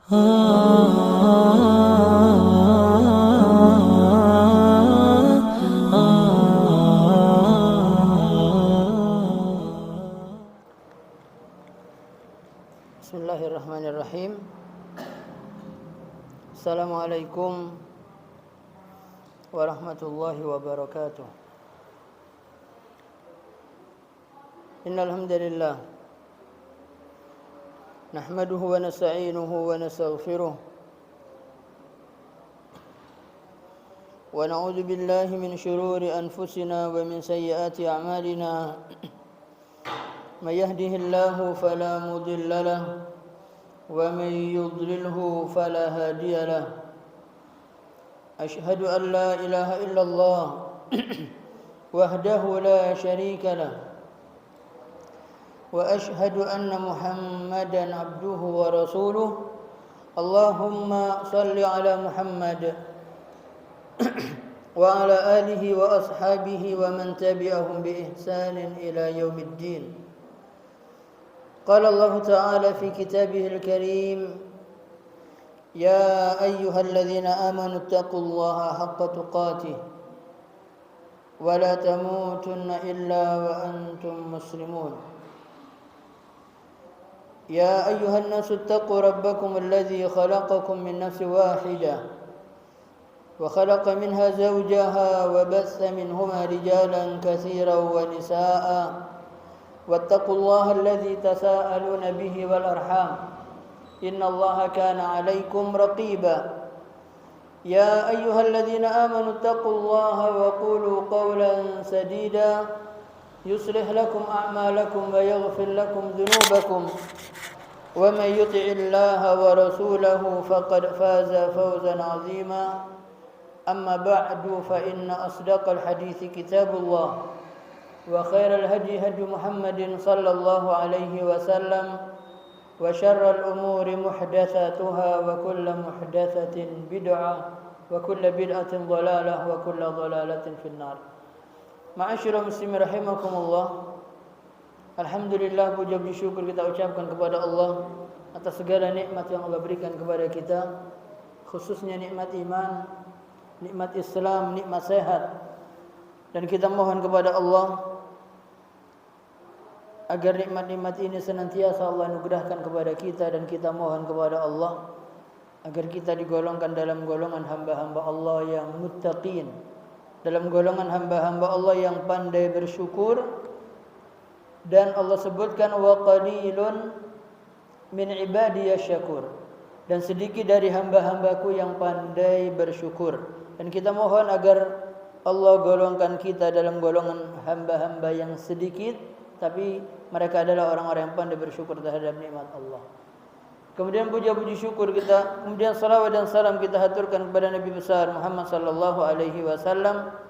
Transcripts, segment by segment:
Bismillahirrahmanirrahim. Assalamualaikum warahmatullahi wabarakatuh. Innal hamdalillah nahmaduhu wa nasta'inuhu wa nastaghfiruh wa na'udzu billahi min shururi anfusina wa min sayyiati a'malina. May yahdihillahu fala mudilla lahu wa may yudlilhu fala hadiya lahu. Ashhadu an la ilaha illallah wahdahu la sharika lahu wa ashhadu anna Muhammadan abduhu wa rasuluh. Allahumma salli ala Muhammad wa ala alihi wa ashabihi wa man tabi'ahum bi ihsanin ila yaumiddin. Qala Allah ta'ala fi kitabihil karim, ya ayyuhalladzina amanu taqullaha haqqa tuqatih wa la tamutunna illa wa antum muslimun. يا أيها الناس اتقوا ربكم الذي خلقكم من نفس واحدة وخلق منها زوجها وبث منهما رجالا كثيرا ونساء واتقوا الله الذي تساءلون به والأرحام إن الله كان عليكم رقيبا. يا أيها الذين آمنوا اتقوا الله وقولوا قولا سديدا يصلح لكم أعمالكم ويغفر لكم ذنوبكم ومن يطع الله ورسوله فقد فاز فوزا عظيما. أما بعد فإن أصدق الحديث كتاب الله وخير الهدي هدي محمد صلى الله عليه وسلم وشر الأمور محدثاتها وكل محدثة بدعة وكل بدعة ضلالة وكل ضلالة في النار. Ma'asyiral muslimin rahimakumullah. Alhamdulillah, puja puji syukur kita ucapkan kepada Allah atas segala nikmat yang Allah berikan kepada kita, khususnya nikmat iman, nikmat Islam, nikmat sehat. Dan kita mohon kepada Allah agar nikmat-nikmat ini senantiasa Allah anugerahkan kepada kita, dan kita mohon kepada Allah agar kita digolongkan dalam golongan hamba-hamba Allah yang muttaqin, dalam golongan hamba-hamba Allah yang pandai bersyukur. Dan Allah sebutkan wa qalilun min ibadiyasy syakur, dan sedikit dari hamba-hambaku yang pandai bersyukur. Dan kita mohon agar Allah golongkan kita dalam golongan hamba-hamba yang sedikit, tapi mereka adalah orang-orang yang pandai bersyukur terhadap nikmat Allah. Kemudian puja-puji syukur kita, kemudian salawat dan salam kita haturkan kepada Nabi besar Muhammad sallallahu alaihi wasallam,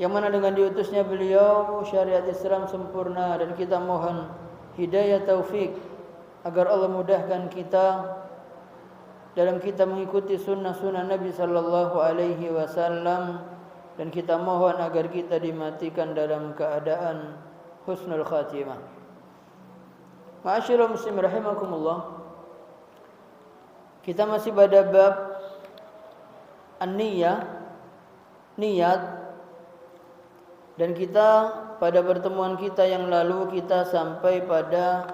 yang mana dengan diutusnya beliau syariat Islam sempurna. Dan kita mohon hidayah taufik agar Allah mudahkan kita dalam kita mengikuti sunnah-sunnah Nabi sallallahu alaihi wasallam, dan kita mohon agar kita dimatikan dalam keadaan husnul khatimah. Ma'asyiral muslimin rahimakumullah. Kita masih pada bab an-niyah, niat. Dan kita pada pertemuan kita yang lalu kita sampai pada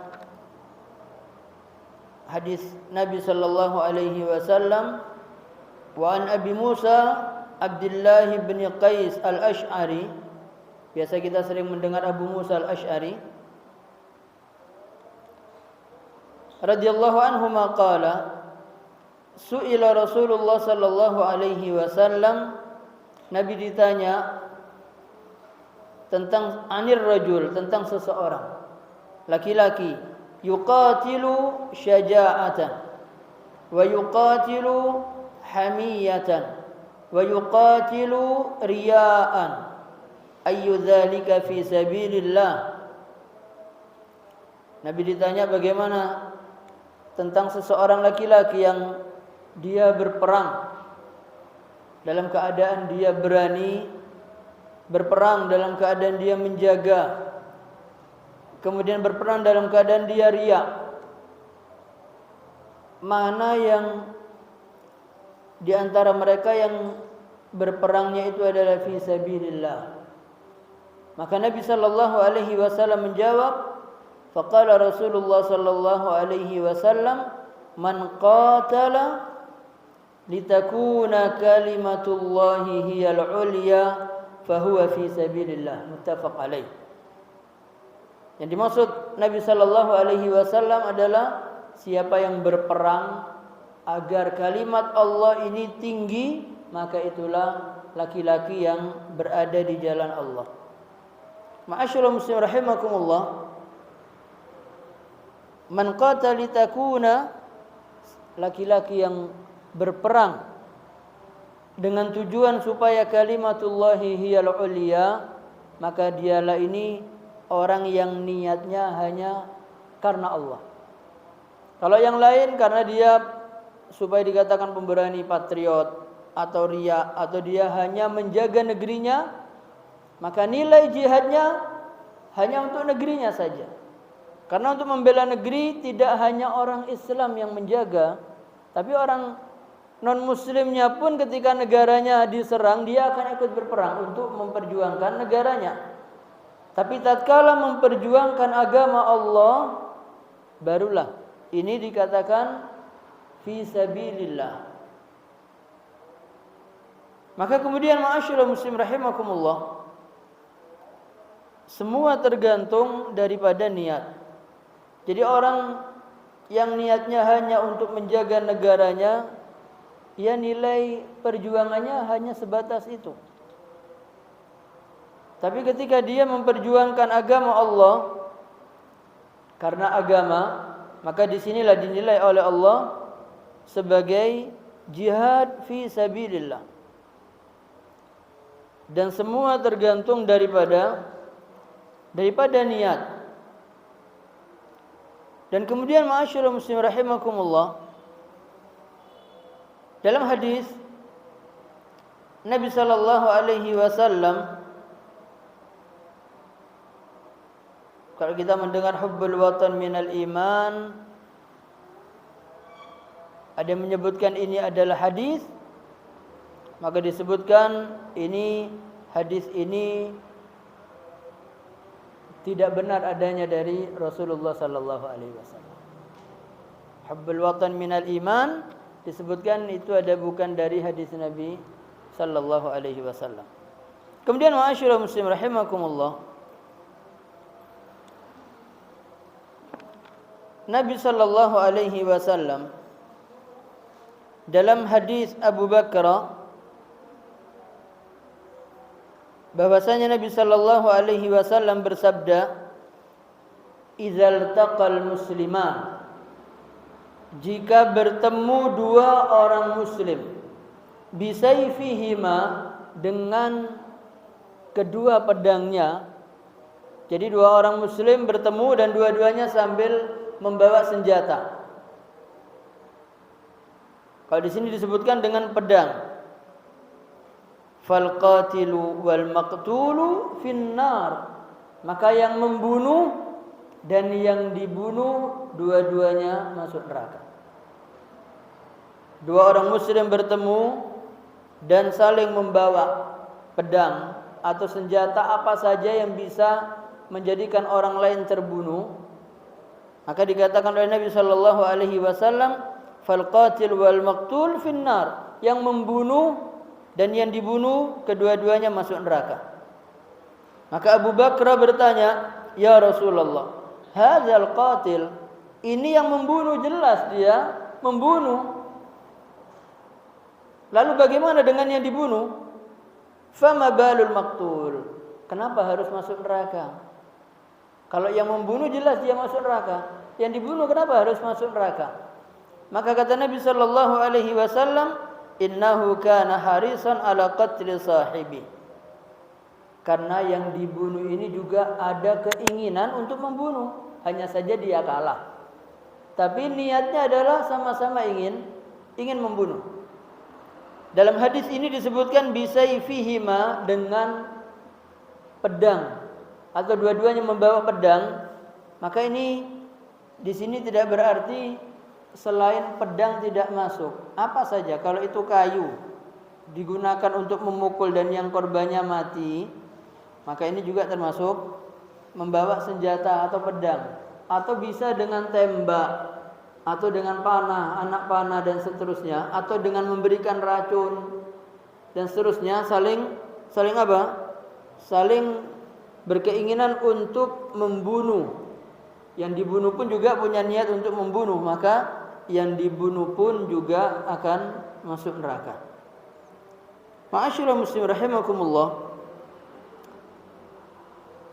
hadis Nabi sallallahu alaihi wasallam, wa an Abi Musa Abdullah bin Qais al-Ash'ari. Biasa kita sering mendengar Abu Musa al-Ash'ari radhiyallahu anhu qala su'ila Rasulullah sallallahu alaihi wasallam. Nabi ditanya tentang anir rajul, tentang seseorang laki-laki, yuqatilu syaja'atan wa yuqatilu hamiyatan wa yuqatilu riya'an, ayyu dzalika fi sabilillah. Nabi ditanya bagaimana tentang seseorang laki-laki yang dia berperang dalam keadaan dia berani berperang, dalam keadaan dia menjaga, kemudian berperang dalam keadaan dia riya. mana yang di antara mereka yang berperangnya itu adalah fi sabilillah. Maka Nabi sallallahu alaihi wasallam menjawab, faqala Rasulullah sallallahu alaihi wasallam, man qatala litakuna kalimatullahi hiyal ulya fahuwa fi sabilillah. Muttafaq alaih. Yang dimaksud Nabi sallallahu alaihi wasallam adalah siapa yang berperang agar kalimat Allah ini tinggi, maka itulah laki-laki yang berada di jalan Allah. Ma'asyiral muslimin rahimakumullah, man qatala litakuna, laki-laki yang berperang dengan tujuan supaya kalimatullahi hiyal ulya, maka dialah ini orang yang niatnya hanya karena Allah. Kalau yang lain karena dia supaya dikatakan pemberani, patriot, atau riya, atau dia hanya menjaga negerinya, maka nilai jihadnya hanya untuk negerinya saja. Karena untuk membela negeri tidak hanya orang Islam yang menjaga, tapi orang non-muslimnya pun ketika negaranya diserang, dia akan ikut berperang untuk memperjuangkan negaranya. Tapi tatkala memperjuangkan agama Allah, barulah ini dikatakan fi sabilillah. Maka kemudian ma'asyiral muslim rahimakumullah, semua tergantung daripada niat. Jadi orang yang niatnya hanya untuk menjaga negaranya, ya nilai perjuangannya hanya sebatas itu. Tapi ketika dia memperjuangkan agama Allah karena agama, maka disinilah dinilai oleh Allah sebagai jihad fi sabilillah. Dan semua tergantung daripada niat. Dan kemudian ma'asyiral muslimin rahimakumullah, dalam hadis Nabi sallallahu alaihi wasallam, kalau kita mendengar hubbul watan minal iman, ada yang menyebutkan ini adalah hadis, maka disebutkan ini hadis ini tidak benar adanya dari Rasulullah sallallahu alaihi wasallam. Hubbul watan minal iman disebutkan itu ada bukan dari hadis Nabi sallallahu alaihi wasallam. Kemudian ma'asyiral muslim rahimakumullah, Nabi sallallahu alaihi wasallam dalam hadis Abu Bakar bahwasanya Nabi sallallahu alaihi wasallam bersabda, "Idzal taqal musliman," jika bertemu dua orang muslim, bisayfihima, dengan kedua pedangnya. Jadi dua orang muslim bertemu dan dua-duanya sambil membawa senjata. Kalau di sini disebutkan dengan pedang. Fal qatilu wal maqtulu finnar, maka yang membunuh dan yang dibunuh dua-duanya masuk neraka. Dua orang muslim bertemu dan saling membawa pedang atau senjata apa saja yang bisa menjadikan orang lain terbunuh, maka dikatakan oleh Nabi sallallahu alaihi wasallam, fal qatil wal maqtul finnar, yang membunuh dan yang dibunuh kedua-duanya masuk neraka. Maka Abu Bakar bertanya, "Ya Rasulullah, hadzal qatil," ini yang membunuh, jelas dia membunuh. Lalu bagaimana dengan yang dibunuh? Fama balul maqtul, kenapa harus masuk neraka? Kalau yang membunuh jelas dia masuk neraka, yang dibunuh kenapa harus masuk neraka? Maka kata Nabi sallallahu alaihi wasallam, innahu kana harisan ala qatli sahibi, karena yang dibunuh ini juga ada keinginan untuk membunuh, hanya saja dia kalah, tapi niatnya adalah sama-sama ingin membunuh. Dalam hadis ini disebutkan bisayfihima, dengan pedang atau dua-duanya membawa pedang. Maka ini di sini tidak berarti selain pedang tidak masuk. Apa saja, kalau itu kayu digunakan untuk memukul dan yang korbannya mati, maka ini juga termasuk membawa senjata atau pedang. Atau bisa dengan tembak, atau dengan panah, anak panah dan seterusnya, atau dengan memberikan racun dan seterusnya. Saling apa? Saling berkeinginan untuk membunuh. Yang dibunuh pun juga punya niat untuk membunuh, maka yang dibunuh pun juga akan masuk neraka. Ma'asyiral muslimin rahimakumullah.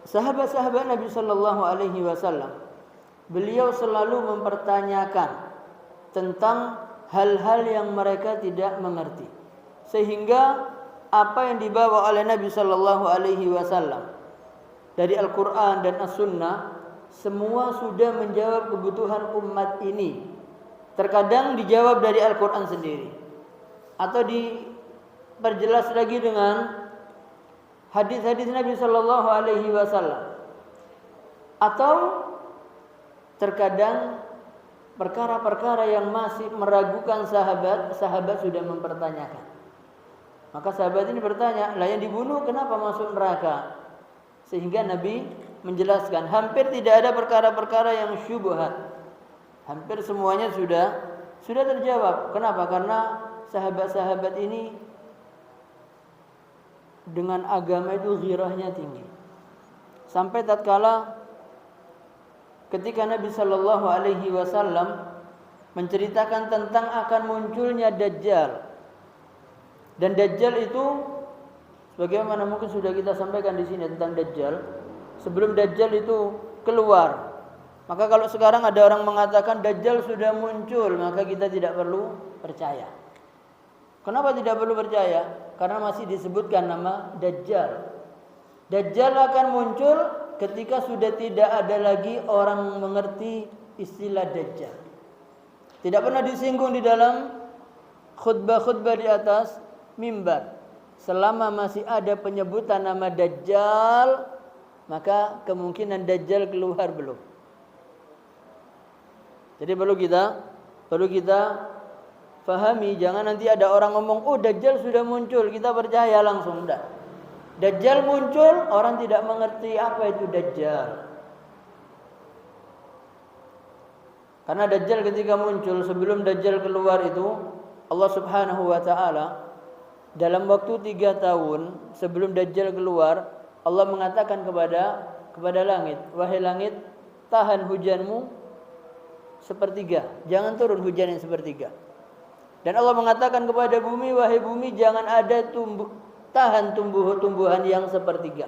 Sahabat-sahabat Nabi sallallahu alaihi wasallam, beliau selalu mempertanyakan tentang hal-hal yang mereka tidak mengerti. Sehingga apa yang dibawa oleh Nabi sallallahu alaihi wasallam dari Al-Qur'an dan As-Sunnah semua sudah menjawab kebutuhan umat ini. Terkadang dijawab dari Al-Qur'an sendiri, atau diperjelas lagi dengan hadis-hadis Nabi sallallahu alaihi wasallam, atau terkadang perkara-perkara yang masih meragukan sahabat sudah mempertanyakan. Maka sahabat ini bertanya, lah yang dibunuh kenapa masuk neraka? Sehingga Nabi menjelaskan hampir tidak ada perkara-perkara yang syubhat. Hampir semuanya sudah terjawab. Kenapa? Karena sahabat-sahabat ini dengan agama itu ghirahnya tinggi. Sampai tatkala ketika Nabi sallallahu alaihi wasallam menceritakan tentang akan munculnya Dajjal. Dan Dajjal itu sebagaimana mungkin sudah kita sampaikan di sini tentang Dajjal. Sebelum Dajjal itu keluar, maka kalau sekarang ada orang mengatakan Dajjal sudah muncul, maka kita tidak perlu percaya. Kenapa tidak perlu percaya? Karena masih disebutkan nama Dajjal. Dajjal akan muncul ketika sudah tidak ada lagi orang mengerti istilah Dajjal. Tidak pernah disinggung di dalam khutbah-khutbah di atas mimbar. Selama masih ada penyebutan nama Dajjal, maka kemungkinan Dajjal keluar belum. Jadi perlu kita fahami, jangan nanti ada orang ngomong, oh Dajjal sudah muncul, kita percaya langsung. Enggak. Dajjal muncul, orang tidak mengerti apa itu Dajjal. Karena Dajjal ketika muncul, sebelum Dajjal keluar itu, Allah subhanahu wa ta'ala dalam waktu 3 tahun sebelum Dajjal keluar, Allah mengatakan kepada langit, wahai langit, tahan hujanmu sepertiga, jangan turun hujan yang sepertiga. Dan Allah mengatakan kepada bumi, wahai bumi, jangan ada tahan tumbuhan yang sepertiga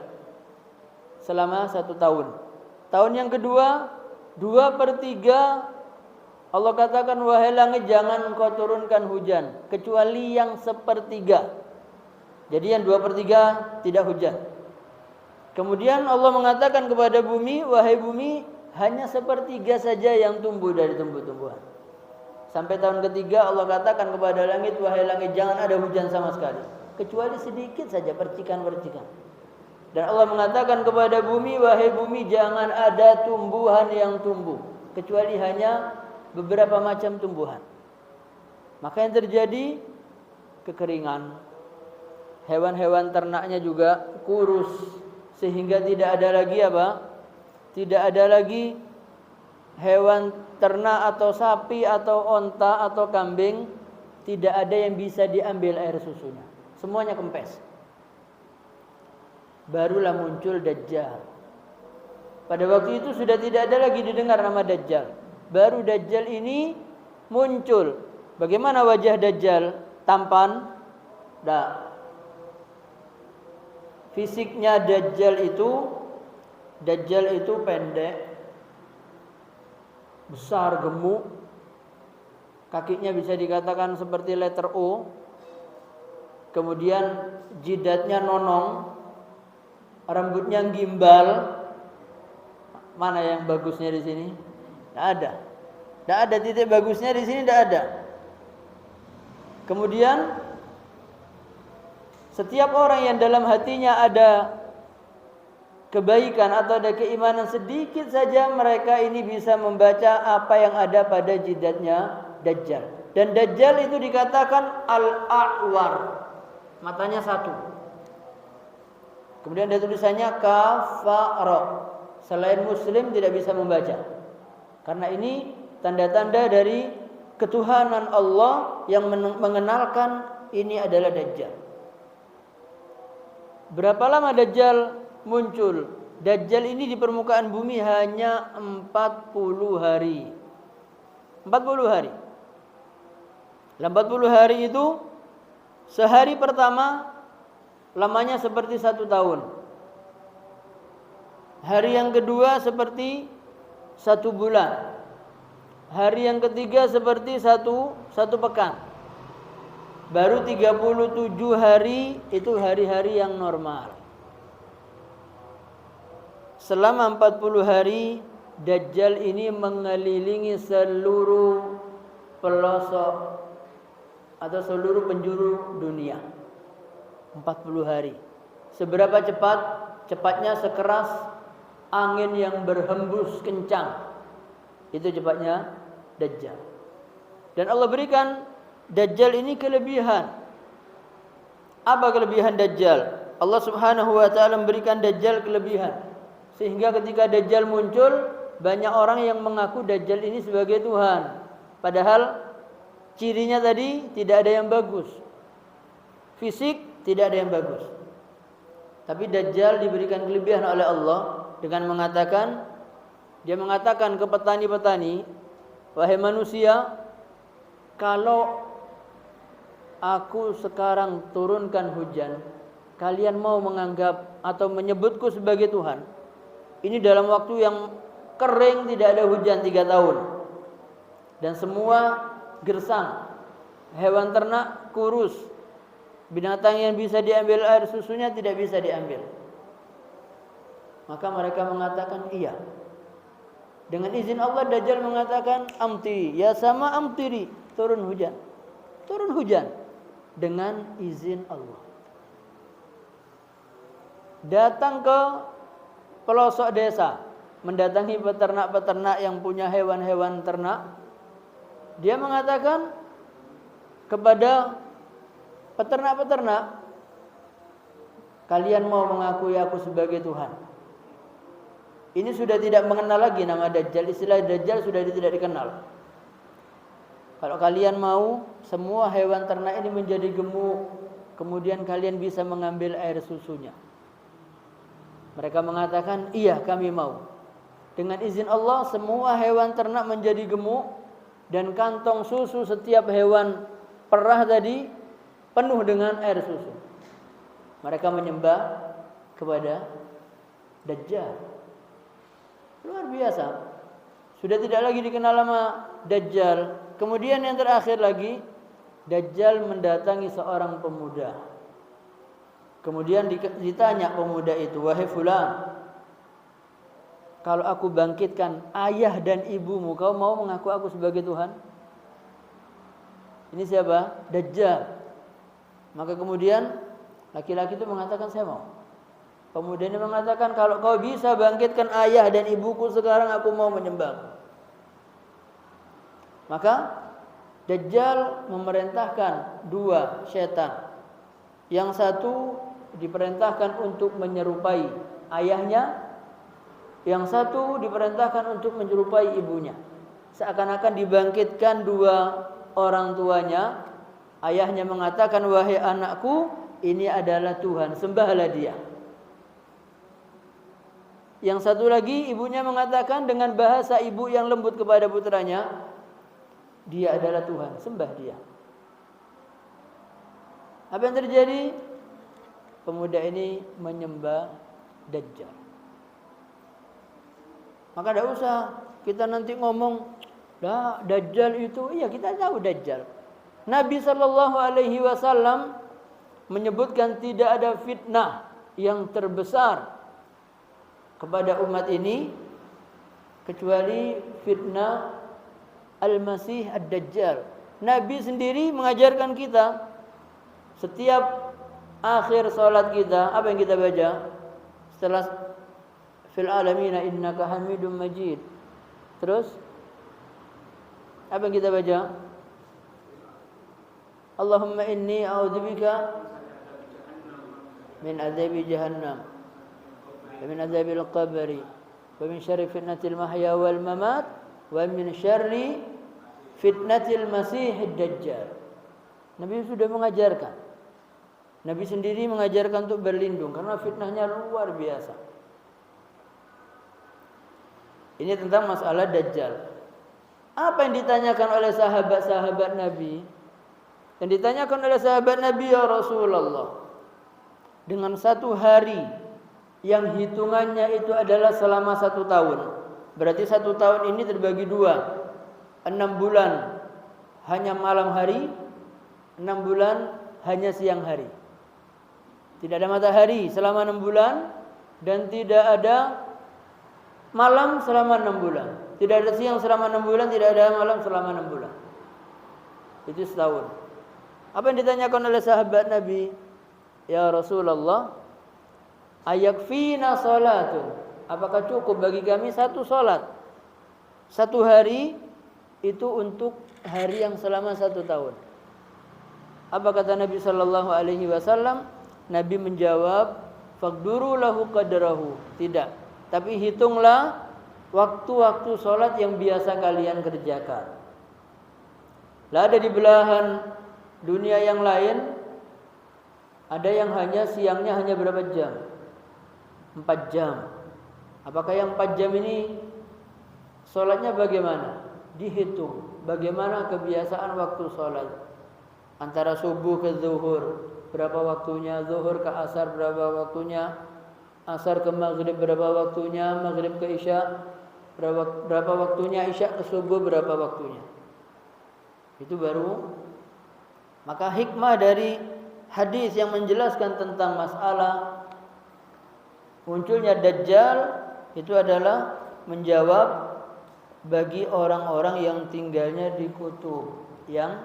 selama 1 tahun. Tahun yang kedua, 2/3 Allah katakan, wahai langit, jangan engkau turunkan hujan kecuali yang sepertiga. Jadi yang 2/3 tidak hujan. Kemudian Allah mengatakan kepada bumi, wahai bumi, hanya sepertiga saja yang tumbuh dari tumbuh-tumbuhan. Sampai tahun ketiga Allah katakan kepada langit, wahai langit, jangan ada hujan sama sekali, kecuali sedikit saja, percikan-percikan. Dan Allah mengatakan kepada bumi, wahai bumi, jangan ada tumbuhan yang tumbuh, kecuali hanya beberapa macam tumbuhan. Maka yang terjadi kekeringan. Hewan-hewan ternaknya juga kurus, sehingga tidak ada lagi Tidak ada lagi hewan ternak atau sapi atau onta atau kambing, tidak ada yang bisa diambil air susunya. Semuanya kempes. Barulah muncul Dajjal. Pada waktu itu sudah tidak ada lagi didengar nama Dajjal. Baru Dajjal ini muncul. Bagaimana wajah Dajjal? Tampan? Tidak. Fisiknya Dajjal itu pendek, besar, gemuk. Kakinya bisa dikatakan seperti letter O. Kemudian jidatnya nonong, rambutnya gimbal. Mana yang bagusnya di sini? Tidak ada. Tidak ada titik bagusnya di sini, tidak ada. Kemudian setiap orang yang dalam hatinya ada kebaikan atau ada keimanan sedikit saja, mereka ini bisa membaca apa yang ada pada jidatnya Dajjal. Dan Dajjal itu dikatakan al-a'war, matanya satu. Kemudian ada tulisannya kafara, selain muslim tidak bisa membaca. Karena ini tanda-tanda dari ketuhanan Allah yang mengenalkan ini adalah Dajjal. Berapa lama Dajjal muncul? Dajjal ini di permukaan bumi hanya 40 hari. 40 hari. 40 hari itu sehari pertama lamanya seperti 1 tahun. Hari yang kedua seperti 1 bulan. Hari yang ketiga seperti satu pekan. Baru 37 hari itu hari-hari yang normal. Selama 40 hari Dajjal ini mengelilingi seluruh pelosok atau seluruh penjuru dunia. 40 hari. Seberapa cepat? Cepatnya sekeras angin yang berhembus kencang. Itu cepatnya Dajjal. Dan Allah berikan Dajjal ini kelebihan. Apa kelebihan Dajjal? Allah Subhanahu wa taala memberikan Dajjal kelebihan. Sehingga ketika Dajjal muncul, banyak orang yang mengaku Dajjal ini sebagai Tuhan. Padahal cirinya tadi tidak ada yang bagus. Fisik tidak ada yang bagus. Tapi Dajjal diberikan kelebihan oleh Allah dengan mengatakan, dia mengatakan ke petani-petani, wahai manusia, kalau aku sekarang turunkan hujan, kalian mau menganggap atau menyebutku sebagai Tuhan? Ini dalam waktu yang kering, tidak ada hujan 3 tahun. Dan semua gersang, hewan ternak kurus, binatang yang bisa diambil air susunya tidak bisa diambil. Maka mereka mengatakan iya. Dengan izin Allah Dajjal mengatakan amti, ya sama amtiri, turun hujan. Turun hujan dengan izin Allah. Datang ke pelosok desa, mendatangi peternak-peternak yang punya hewan-hewan ternak. Dia mengatakan kepada peternak-peternak, kalian mau mengakui aku sebagai Tuhan? Ini sudah tidak mengenal lagi nama Dajjal. Istilah Dajjal sudah tidak dikenal. Kalau kalian mau semua hewan ternak ini menjadi gemuk, kemudian kalian bisa mengambil air susunya. Mereka mengatakan, iya kami mau. Dengan izin Allah semua hewan ternak menjadi gemuk, dan kantong susu setiap hewan perah tadi penuh dengan air susu. Mereka menyembah kepada Dajjal. Luar biasa. Sudah tidak lagi dikenal nama Dajjal. Kemudian yang terakhir lagi, Dajjal mendatangi seorang pemuda. Kemudian ditanya pemuda itu, wahai fulan, kalau aku bangkitkan ayah dan ibumu, kau mau mengaku aku sebagai Tuhan? Ini siapa? Dajjal. Maka kemudian laki-laki itu mengatakan, saya mau. Pemuda ini mengatakan, kalau kau bisa bangkitkan ayah dan ibuku sekarang, aku mau menyembah. Maka Dajjal memerintahkan 2 setan. Yang satu diperintahkan untuk menyerupai ayahnya, yang satu diperintahkan untuk menyerupai ibunya. Seakan-akan dibangkitkan 2 orang tuanya. Ayahnya mengatakan, wahai anakku, ini adalah Tuhan, sembahlah dia. Yang satu lagi ibunya mengatakan dengan bahasa ibu yang lembut kepada putranya, dia adalah Tuhan, sembah dia. Apa yang terjadi? Pemuda ini menyembah Dajjal. Maka tidak usah kita nanti ngomong, dah Dajjal itu, iya kita tahu Dajjal. Nabi SAW menyebutkan tidak ada fitnah yang terbesar kepada umat ini kecuali fitnah Al-Masih Ad-Dajjal. Nabi sendiri mengajarkan kita, setiap akhir salat kita, apa yang kita baca? Setelah fil alamin innaka Hamidum Majid. Terus apa yang kita baca? Allahumma inni a'udzubika min adzabi jahannam wa min adzabil qabri wa min syarri fitnatil mahya wal mamat wa min syarri fitnatil masiihid dajjal. Nabi sudah mengajarkan. Nabi sendiri mengajarkan untuk berlindung karena fitnahnya luar biasa. Ini tentang masalah dajjal. Apa yang ditanyakan oleh sahabat-sahabat Nabi? Yang ditanyakan oleh sahabat Nabi, ya Rasulullah, dengan satu hari yang hitungannya itu adalah selama 1 tahun. Berarti 1 tahun ini terbagi 2. 6 bulan hanya malam hari, 6 bulan hanya siang hari. Tidak ada matahari selama 6 bulan dan tidak ada malam selama 6 bulan. Tidak ada siang selama 6 bulan, tidak ada malam selama 6 bulan. Itu setahun. Apa yang ditanyakan oleh sahabat Nabi? Ya Rasulullah, ayakfina salatun? Apakah cukup bagi kami 1 salat? 1 hari itu untuk hari yang selama 1 tahun. Apa kata Nabi sallallahu alaihi wasallam? Nabi menjawab, faqduru lahu qadrahu. Tidak, tapi hitunglah waktu-waktu salat yang biasa kalian kerjakan. Lah ada di belahan dunia yang lain, ada yang hanya siangnya hanya berapa jam? 4 jam. Apakah yang 4 jam ini sholatnya bagaimana? Dihitung. Bagaimana kebiasaan waktu sholat? Antara subuh ke zuhur, berapa waktunya? Zuhur ke asar, berapa waktunya? Asar ke maghrib, berapa waktunya? Maghrib ke isya, berapa waktunya? Isya ke subuh, berapa waktunya? Itu baru. Maka hikmah dari hadis yang menjelaskan tentang masalah munculnya Dajjal itu adalah menjawab bagi orang-orang yang tinggalnya di kutub, yang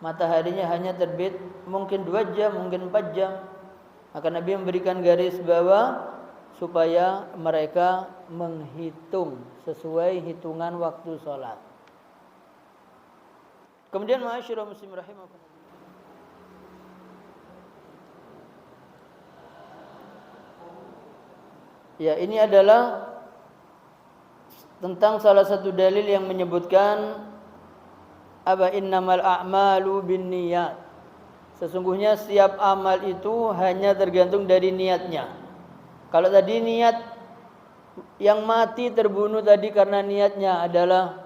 mataharinya hanya terbit mungkin 2 jam, mungkin 4 jam. Maka Nabi memberikan garis bawah supaya mereka menghitung sesuai hitungan waktu sholat. Kemudian ma'asyiral muslimin rahimakumullah, ya, ini adalah tentang salah satu dalil yang menyebutkan apa innamal a'malu binniyat. Sesungguhnya setiap amal itu hanya tergantung dari niatnya. Kalau tadi niat yang mati terbunuh tadi karena niatnya adalah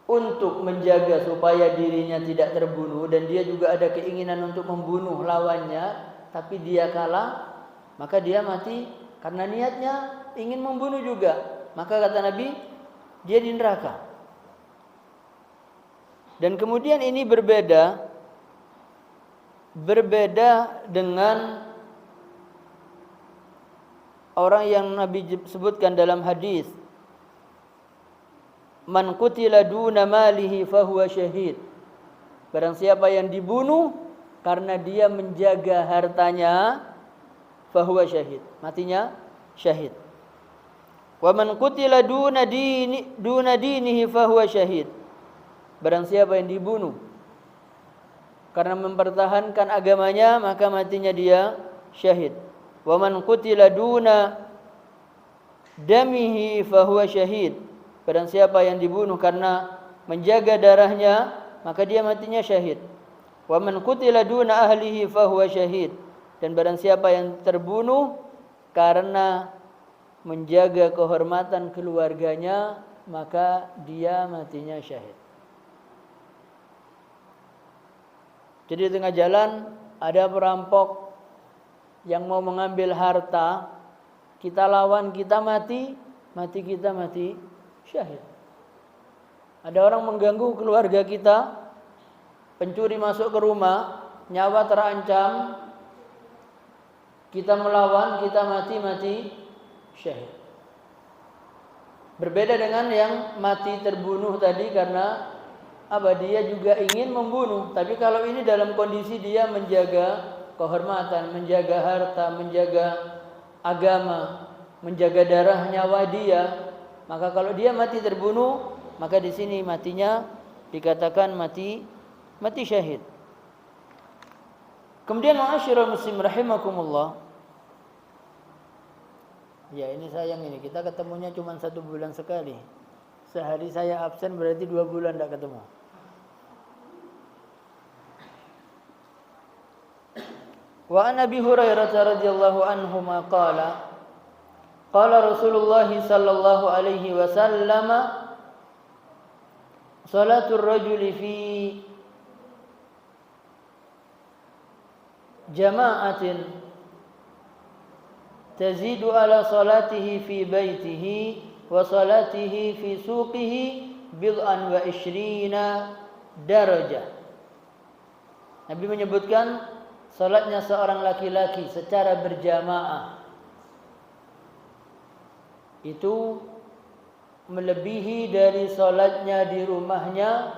untuk menjaga supaya dirinya tidak terbunuh dan dia juga ada keinginan untuk membunuh lawannya, tapi dia kalah, maka dia mati karena niatnya ingin membunuh juga. Maka kata Nabi, dia di neraka. Dan kemudian ini berbeda dengan orang yang Nabi sebutkan dalam hadis, man qutila duna malihi fahuwa syahid. Barang siapa yang dibunuh karena dia menjaga hartanya, fahuwa syahid, matinya syahid. Wa man qutila duna dinihi fahuwa syahid. Barang siapa yang dibunuh karena mempertahankan agamanya, maka matinya dia syahid. Wa man qutila duna damihi fahuwa syahid. Barang siapa yang dibunuh karena menjaga darahnya, maka dia matinya syahid. Wa man qutila duna ahlihi fahuwa syahid. Dan barang siapa yang terbunuh karena menjaga kehormatan keluarganya, maka dia matinya syahid. Jadi di tengah jalan ada perampok yang mau mengambil harta, kita lawan, kita mati kita mati syahid. Ada orang mengganggu keluarga kita, pencuri masuk ke rumah, nyawa terancam, kita melawan, kita mati syahid. Berbeda dengan yang mati terbunuh tadi karena dia juga ingin membunuh. Tapi kalau ini dalam kondisi dia menjaga kehormatan, menjaga harta, menjaga agama, menjaga darah nyawa dia, maka kalau dia mati terbunuh, maka di sini matinya dikatakan mati syahid. Kemudian ma'asyiral muslim rahimakumullah. Ya ini sayang ini, kita ketemunya cuma 1 bulan sekali. Sehari saya absen berarti 2 bulan tidak ketemu. Wa an Abi Hurairah radhiyallahu anhu qala qala Rasulullah sallallahu alaihi wasallam salatul rajuli fi jama'atin tazidu ala salatihi fi baitihi wa salatihi fi suqihi bid'an wa ishrina darajah. Nabi menyebutkan salatnya seorang laki-laki secara berjamaah itu melebihi dari salatnya di rumahnya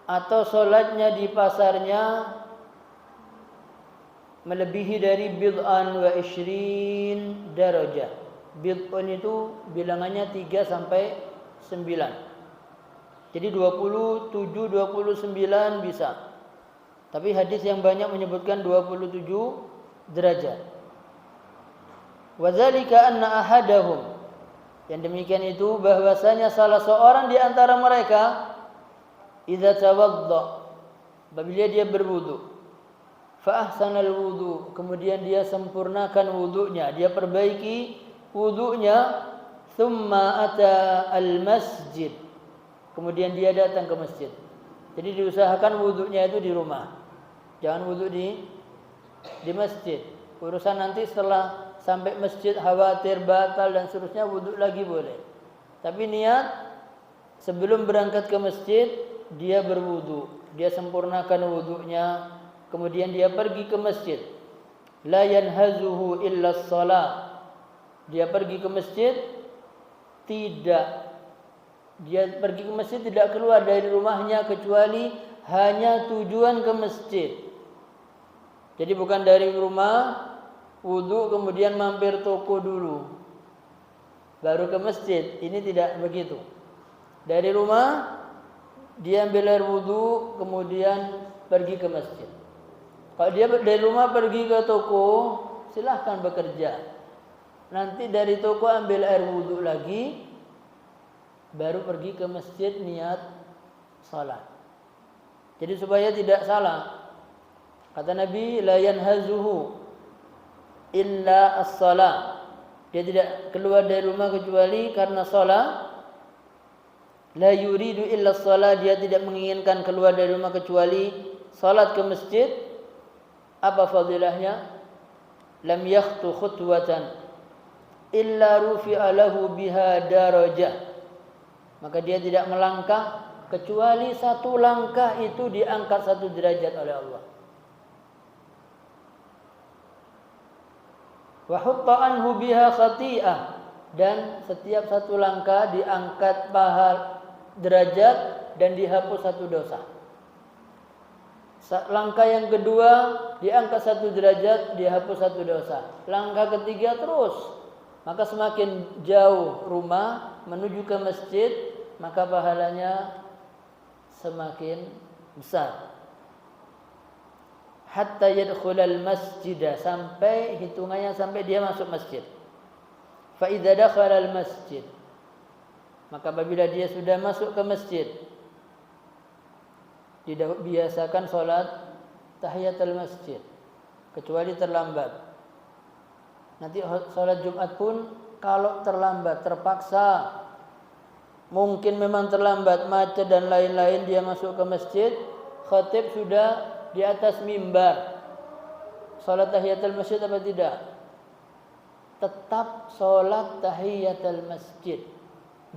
atau salatnya di pasarnya, melebihi dari bid'an wa ishrin darajah. Bid'an itu bilangannya 3 sampai 9. Jadi 27, 29 bisa. Tapi hadis yang banyak menyebutkan 27 derajat. Wa dzalika anna ahadahum, yang demikian itu bahwasanya salah seorang di antara mereka idza tawadda, apabila dia berwudu, fa ahsanal wudu, kemudian dia sempurnakan wudunya, dia perbaiki wudunya, thumma ata al masjid, kemudian dia datang ke masjid. Jadi diusahakan wudunya itu di rumah, jangan wudu di masjid. Urusan nanti setelah sampai masjid khawatir batal dan seterusnya, wudu lagi boleh. Tapi niat sebelum berangkat ke masjid dia berwudu, dia sempurnakan wudunya, kemudian dia pergi ke masjid. La yanhazuhu illa shalah, dia pergi ke masjid tidak keluar dari rumahnya kecuali hanya tujuan ke masjid. Jadi bukan dari rumah wudu kemudian mampir toko dulu baru ke masjid. Ini tidak begitu. Dari rumah dia ambil air wudu kemudian pergi ke masjid. Kalau dia dari rumah pergi ke toko, silahkan bekerja. Nanti dari toko ambil air wudu lagi, baru pergi ke masjid niat salat. Jadi supaya tidak salah, kata Nabi, la yanhazuhu illa as-salah, dia tidak keluar dari rumah kecuali karena salat. La yuridu illa as-salah, dia tidak menginginkan keluar dari rumah kecuali salat ke masjid. Apa fadilahnya? Lam yakhtu khutwatan illa rufi'a lahu biha darajah, maka dia tidak melangkah kecuali 1 langkah itu diangkat 1 derajat oleh Allah. Wa hutta anhu biha khati'ah, dan setiap 1 langkah diangkat pahala derajat dan dihapus 1 dosa. Langkah yang kedua diangkat 1 derajat, dihapus 1 dosa. Langkah ketiga terus. Maka semakin jauh rumah menuju ke masjid, maka pahalanya semakin besar. Hatta yadkhulal masjidah, sampai hitungannya sampai dia masuk masjid. Fa idza dakhala al masjid, maka apabila dia sudah masuk ke masjid, dibiasakan salat tahiyatul masjid kecuali terlambat. Nanti salat Jumat pun kalau terlambat, terpaksa, mungkin memang terlambat, macet dan lain-lain, dia masuk ke masjid, khatib sudah di atas mimbar, salat tahiyatul masjid apa tidak? Tetap salat tahiyatul masjid.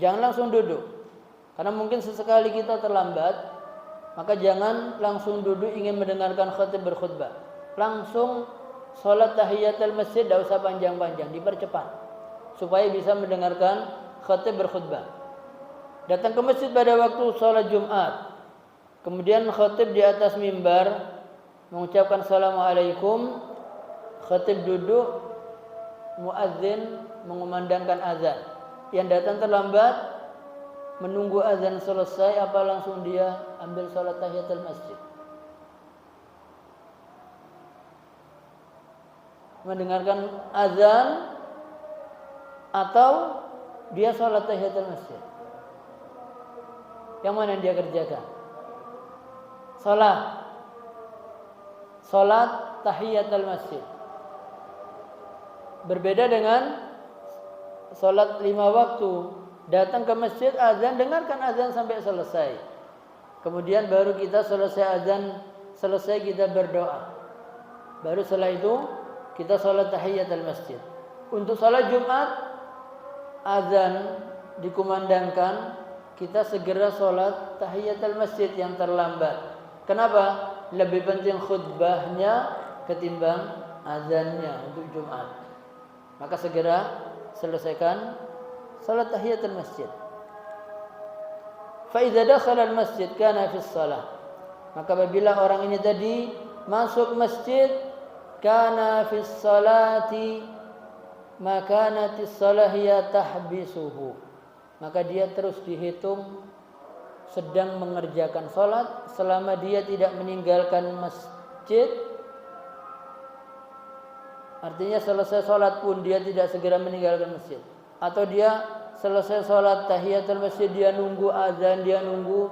Jangan langsung duduk, karena mungkin sesekali kita terlambat, maka jangan langsung duduk ingin mendengarkan khatib berkhutbah. Langsung salat tahiyatul masjid, tidak usah panjang-panjang, dipercepat supaya bisa mendengarkan khatib berkhutbah. Datang ke masjid pada waktu salat Jumat, kemudian khatib di atas mimbar mengucapkan assalamualaikum, khatib duduk muadzin mengumandangkan azan. Yang datang terlambat menunggu azan selesai apa langsung dia ambil salat tahiyatul masjid? Mendengarkan azan atau dia salat tahiyatul masjid? Yang mana yang dia kerjakan? Salat tahiyatul masjid. Berbeda dengan salat 5 waktu. Datang ke masjid, azan, dengarkan azan sampai selesai. Kemudian baru kita selesai azan, selesai kita berdoa. Baru setelah itu kita salat tahiyatul masjid. Untuk salat Jumat, azan dikumandangkan, kita segera salat tahiyatul masjid yang terlambat. Kenapa? Lebih penting khutbahnya ketimbang azannya untuk Jumat. Maka segera selesaikan salat tahiyatul masjid. Fa idza dakhala al-masjid kana fi shalah. Maka apabila orang ini tadi masuk masjid, kana fi sholati, maka kanati shalah hiya tahbisuhu. Maka dia terus dihitung sedang mengerjakan salat selama dia tidak meninggalkan masjid. Artinya selesai salat pun dia tidak segera meninggalkan masjid. Atau dia selesai sholat tahiyatul masjid, dia nunggu azan, dia nunggu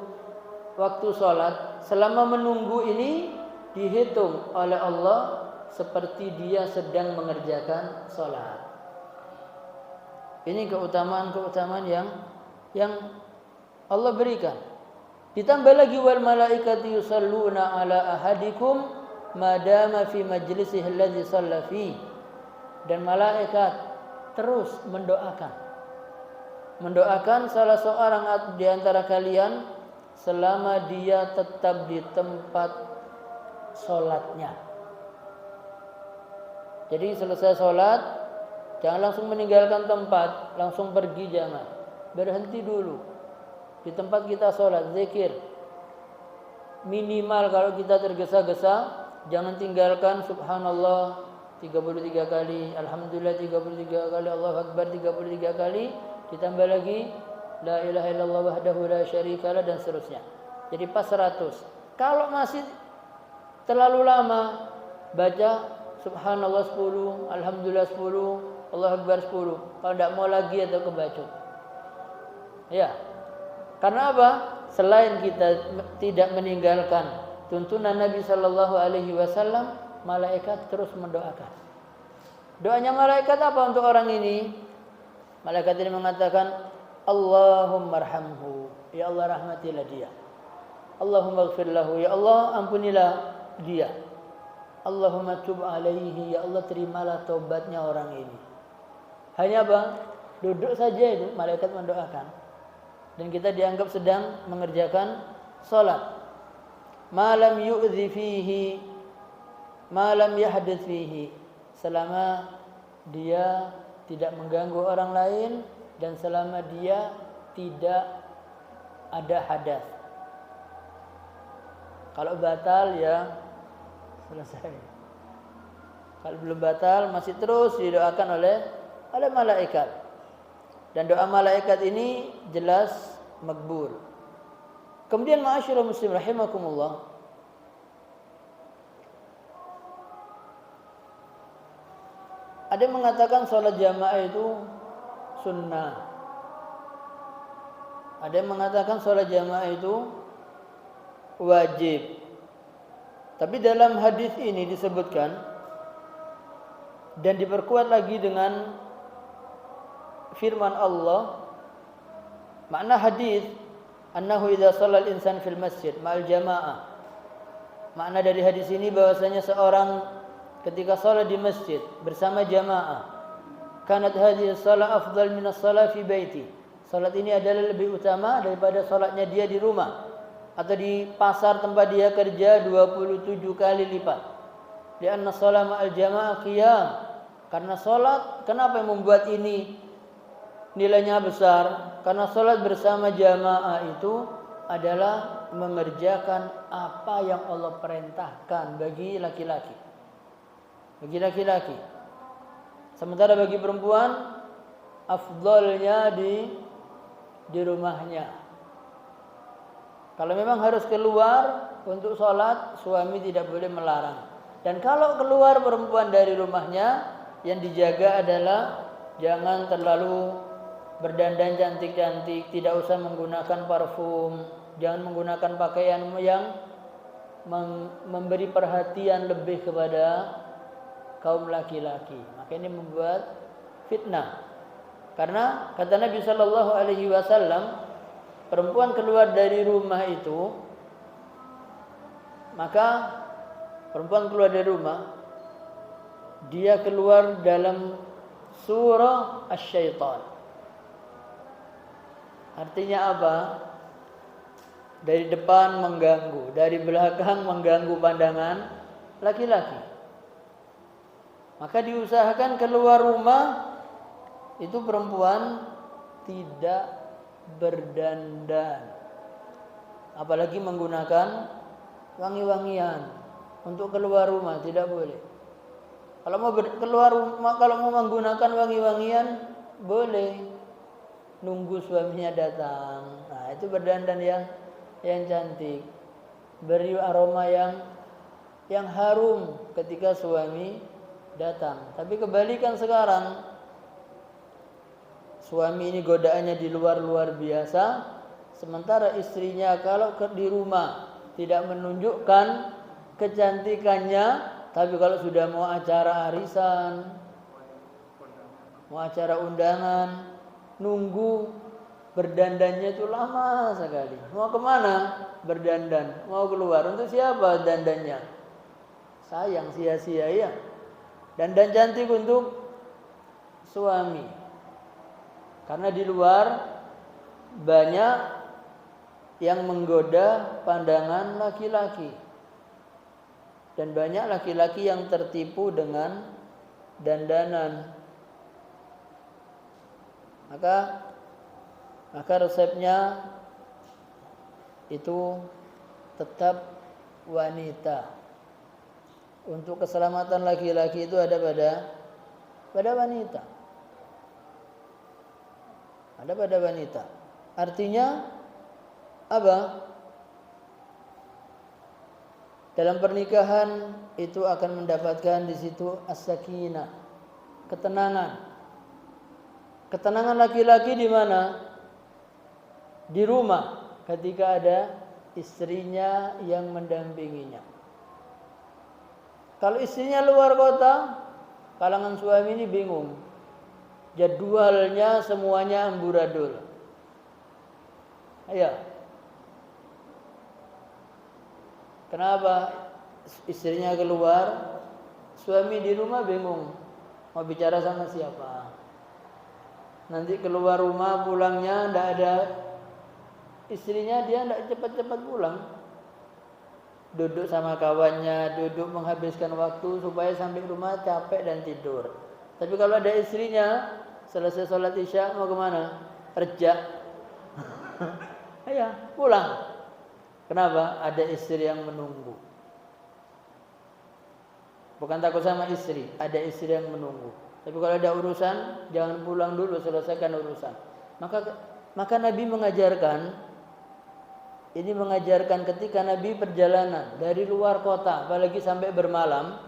waktu sholat. Selama menunggu ini dihitung oleh Allah seperti dia sedang mengerjakan sholat. Ini keutamaan-keutamaan yang Allah berikan. Ditambah lagi wal malaikatu yusalluna ala ahadikum madama fi majlisihi alladzi shalla fi. Dan malaikat terus mendoakan salah seorang di antara kalian selama dia tetap di tempat sholatnya. Jadi selesai sholat, jangan langsung meninggalkan tempat, langsung pergi, jangan. Berhenti dulu di tempat kita sholat, zikir. Minimal kalau kita tergesa-gesa, jangan tinggalkan subhanallah 33 kali, alhamdulillah 33 kali, Allahu akbar 33 kali, ditambah lagi la ilaha illallah wahdahu la syarikalah dan seterusnya. Jadi pas 100. Kalau masih terlalu lama, baca subhanallah 10, alhamdulillah 10, Allahu akbar 10. Kalau tidak mau lagi atau kebaca. Ya. Karena apa? Selain kita tidak meninggalkan tuntunan Nabi sallallahu alaihi wasallam, malaikat terus mendoakan. Doanya malaikat apa untuk orang ini? Malaikat ini mengatakan, Allahumma arhamhu, ya Allah rahmatilah dia. Allahumma ighfir lahu, ya Allah ampunilah dia. Allahumma tub alaihi, ya Allah terimalah taubatnya orang ini. Hanya apa? Duduk saja itu malaikat mendoakan. Dan kita dianggap sedang mengerjakan salat. Malam yu'dhi fihi, malam yahdits fihi, selama dia tidak mengganggu orang lain dan selama dia tidak ada hadas. Kalau batal ya selesai. Kalau belum batal masih terus didoakan oleh malaikat. Dan doa malaikat ini jelas makbul. Kemudian ma'asyiral muslim rahimakumullah, ada yang mengatakan sholat jamaah itu sunnah. Ada yang mengatakan sholat jamaah itu wajib. Tapi dalam hadis ini disebutkan dan diperkuat lagi dengan firman Allah. Makna hadis annahu idza shallal insan fil masjid ma'al jamaah. Makna dari hadis ini bahwasanya seorang ketika salat di masjid bersama jamaah, kanat hadhihi shalah afdal min as-shalah fi baiti. Salat ini adalah lebih utama daripada salatnya dia di rumah atau di pasar tempat dia kerja 27 kali lipat. Lianna shalah ma'al jamaah qiyam. Karena salat, kenapa yang membuat ini nilainya besar? Karena salat bersama jamaah itu adalah mengerjakan apa yang Allah perintahkan bagi laki-laki. Bagi laki-laki, Sementara bagi perempuan afdalnya di rumahnya. Kalau memang harus keluar untuk sholat, suami tidak boleh melarang. Dan kalau keluar perempuan dari rumahnya, yang dijaga adalah jangan terlalu berdandan cantik-cantik, tidak usah menggunakan parfum, jangan menggunakan pakaian yang memberi perhatian lebih kepada kaum laki-laki. Maka ini membuat fitnah. Karena kata Nabi Shallallahu Alaihi Wasallam, perempuan keluar dari rumah itu, maka perempuan keluar dari rumah, dia keluar dalam surah asy-syaitan. Artinya apa? Dari depan mengganggu, dari belakang mengganggu pandangan laki-laki. Maka diusahakan keluar rumah itu perempuan tidak berdandan, apalagi menggunakan wangi-wangian untuk keluar rumah, tidak boleh. Kalau mau keluar rumah, kalau mau menggunakan wangi-wangian boleh, nunggu suaminya datang. Nah, itu berdandan yang cantik, beri aroma yang harum ketika suami datang. Tapi kebalikan sekarang, suami ini godaannya di luar biasa, sementara istrinya kalau di rumah tidak menunjukkan kecantikannya, tapi kalau sudah mau acara arisan, mau acara undangan, nunggu berdandannya itu lama sekali. Mau kemana berdandan? Mau keluar, untuk siapa dandannya? Sayang, sia-sia ya. Dandan cantik untuk suami. Karena di luar banyak yang menggoda pandangan laki-laki. Dan banyak laki-laki yang tertipu dengan dandanan. Maka resepnya itu tetap wanita. Untuk keselamatan laki-laki itu ada pada wanita. Ada pada wanita. Artinya apa? Dalam pernikahan itu akan mendapatkan di situ as-sakinah, ketenangan. Ketenangan laki-laki di mana? Di rumah, ketika ada istrinya yang mendampinginya. Kalau istrinya luar kota, kalangan suami ini bingung. Jadwalnya semuanya amburadul. Ayo. Kenapa istrinya keluar, suami di rumah bingung mau bicara sama siapa? Nanti keluar rumah pulangnya tidak ada istrinya, dia tidak cepat-cepat pulang. Duduk sama kawannya, duduk menghabiskan waktu supaya sampai rumah capek dan tidur. Tapi kalau ada istrinya, selesai sholat isya mau kemana? Kerja. Ya, pulang. Kenapa? Ada istri yang menunggu. Bukan takut sama istri, ada istri yang menunggu. Tapi kalau ada urusan, jangan pulang dulu, selesaikan urusan. Maka Nabi mengajarkan, ini mengajarkan ketika Nabi perjalanan dari luar kota, apalagi sampai bermalam,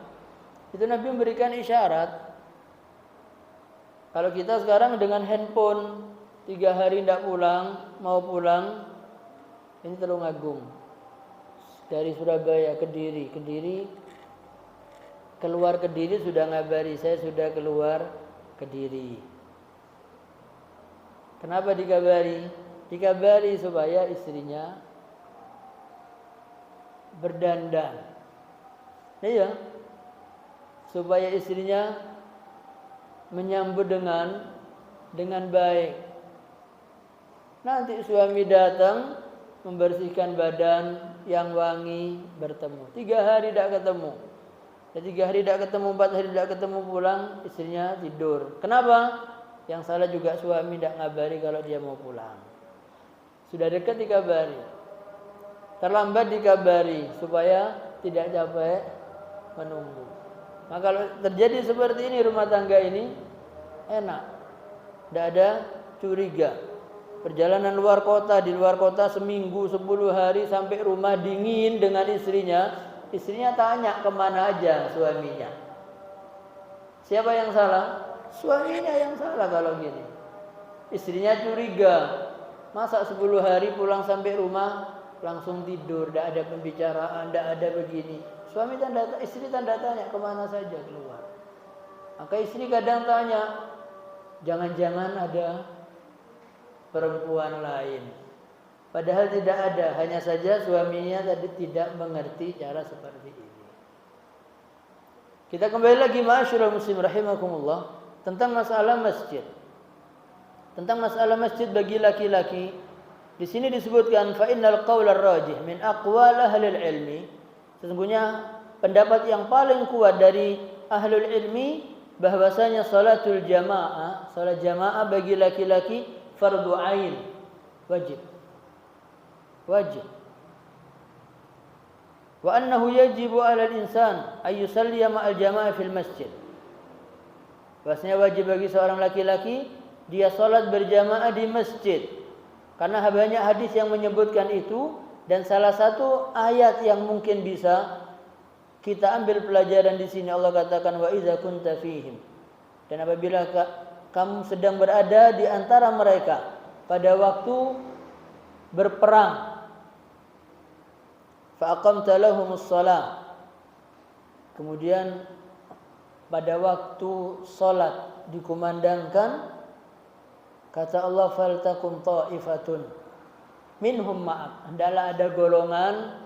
itu Nabi memberikan isyarat. Kalau kita sekarang dengan handphone 3 hari tidak pulang, mau pulang, ini Tulungagung. Dari Surabaya ke Kediri, keluar Kediri sudah ngabari, saya sudah keluar Kediri. Kenapa dikabari? Dikabari supaya istrinya berdandan. Iya. Supaya istrinya menyambut dengan baik. Nanti suami datang membersihkan badan yang wangi, bertemu. 3 hari tidak ketemu. 3 hari tidak ketemu, 4 hari tidak ketemu, pulang istrinya tidur. Kenapa? Yang salah juga suami tidak ngabari kalau dia mau pulang. Sudah dekat dikabari, terlambat dikabari supaya tidak capek menunggu. Maka kalau terjadi seperti ini rumah tangga ini enak, tidak ada curiga. Perjalanan luar kota, di luar kota seminggu, 10 hari sampai rumah dingin dengan istrinya. Istrinya tanya kemana aja suaminya. Siapa yang salah? Suaminya yang salah kalau gini. Istrinya curiga. Masa 10 hari pulang sampai rumah langsung tidur, tidak ada pembicaraan, tidak ada begini. Istri tanda tanya kemana saja keluar. Maka istri kadang tanya, jangan-jangan ada perempuan lain. Padahal tidak ada, hanya saja suaminya tadi tidak mengerti cara seperti ini. Kita kembali lagi ma'asyiral muslim rahimakumullah tentang masalah masjid. Tentang masalah masjid bagi laki-laki, di sini disebutkan fa innal qaula ar-rajih min aqwal ahlil ilmi. Sesungguhnya pendapat yang paling kuat dari ahlul ilmi bahwasanya salatul jamaah, salat jamaah bagi laki-laki fardu ain, wajib. Wajib. Wa annahu yajibu 'alal insan ay yusalli ma'al jamaah fil masjid. Bahwasanya wajib bagi seorang laki-laki dia salat berjamaah di masjid. Karena banyak hadis yang menyebutkan itu. Dan salah satu ayat yang mungkin bisa kita ambil pelajaran di sini, Allah katakan wa idza kunta fihim. Dan apabila kamu sedang berada di antara mereka pada waktu berperang, fa aqamta lahumus shalah. Kemudian pada waktu salat dikumandangkan, kata Allah faltakum ta'ifatun minhum ma'ak, hendaklah ada golongan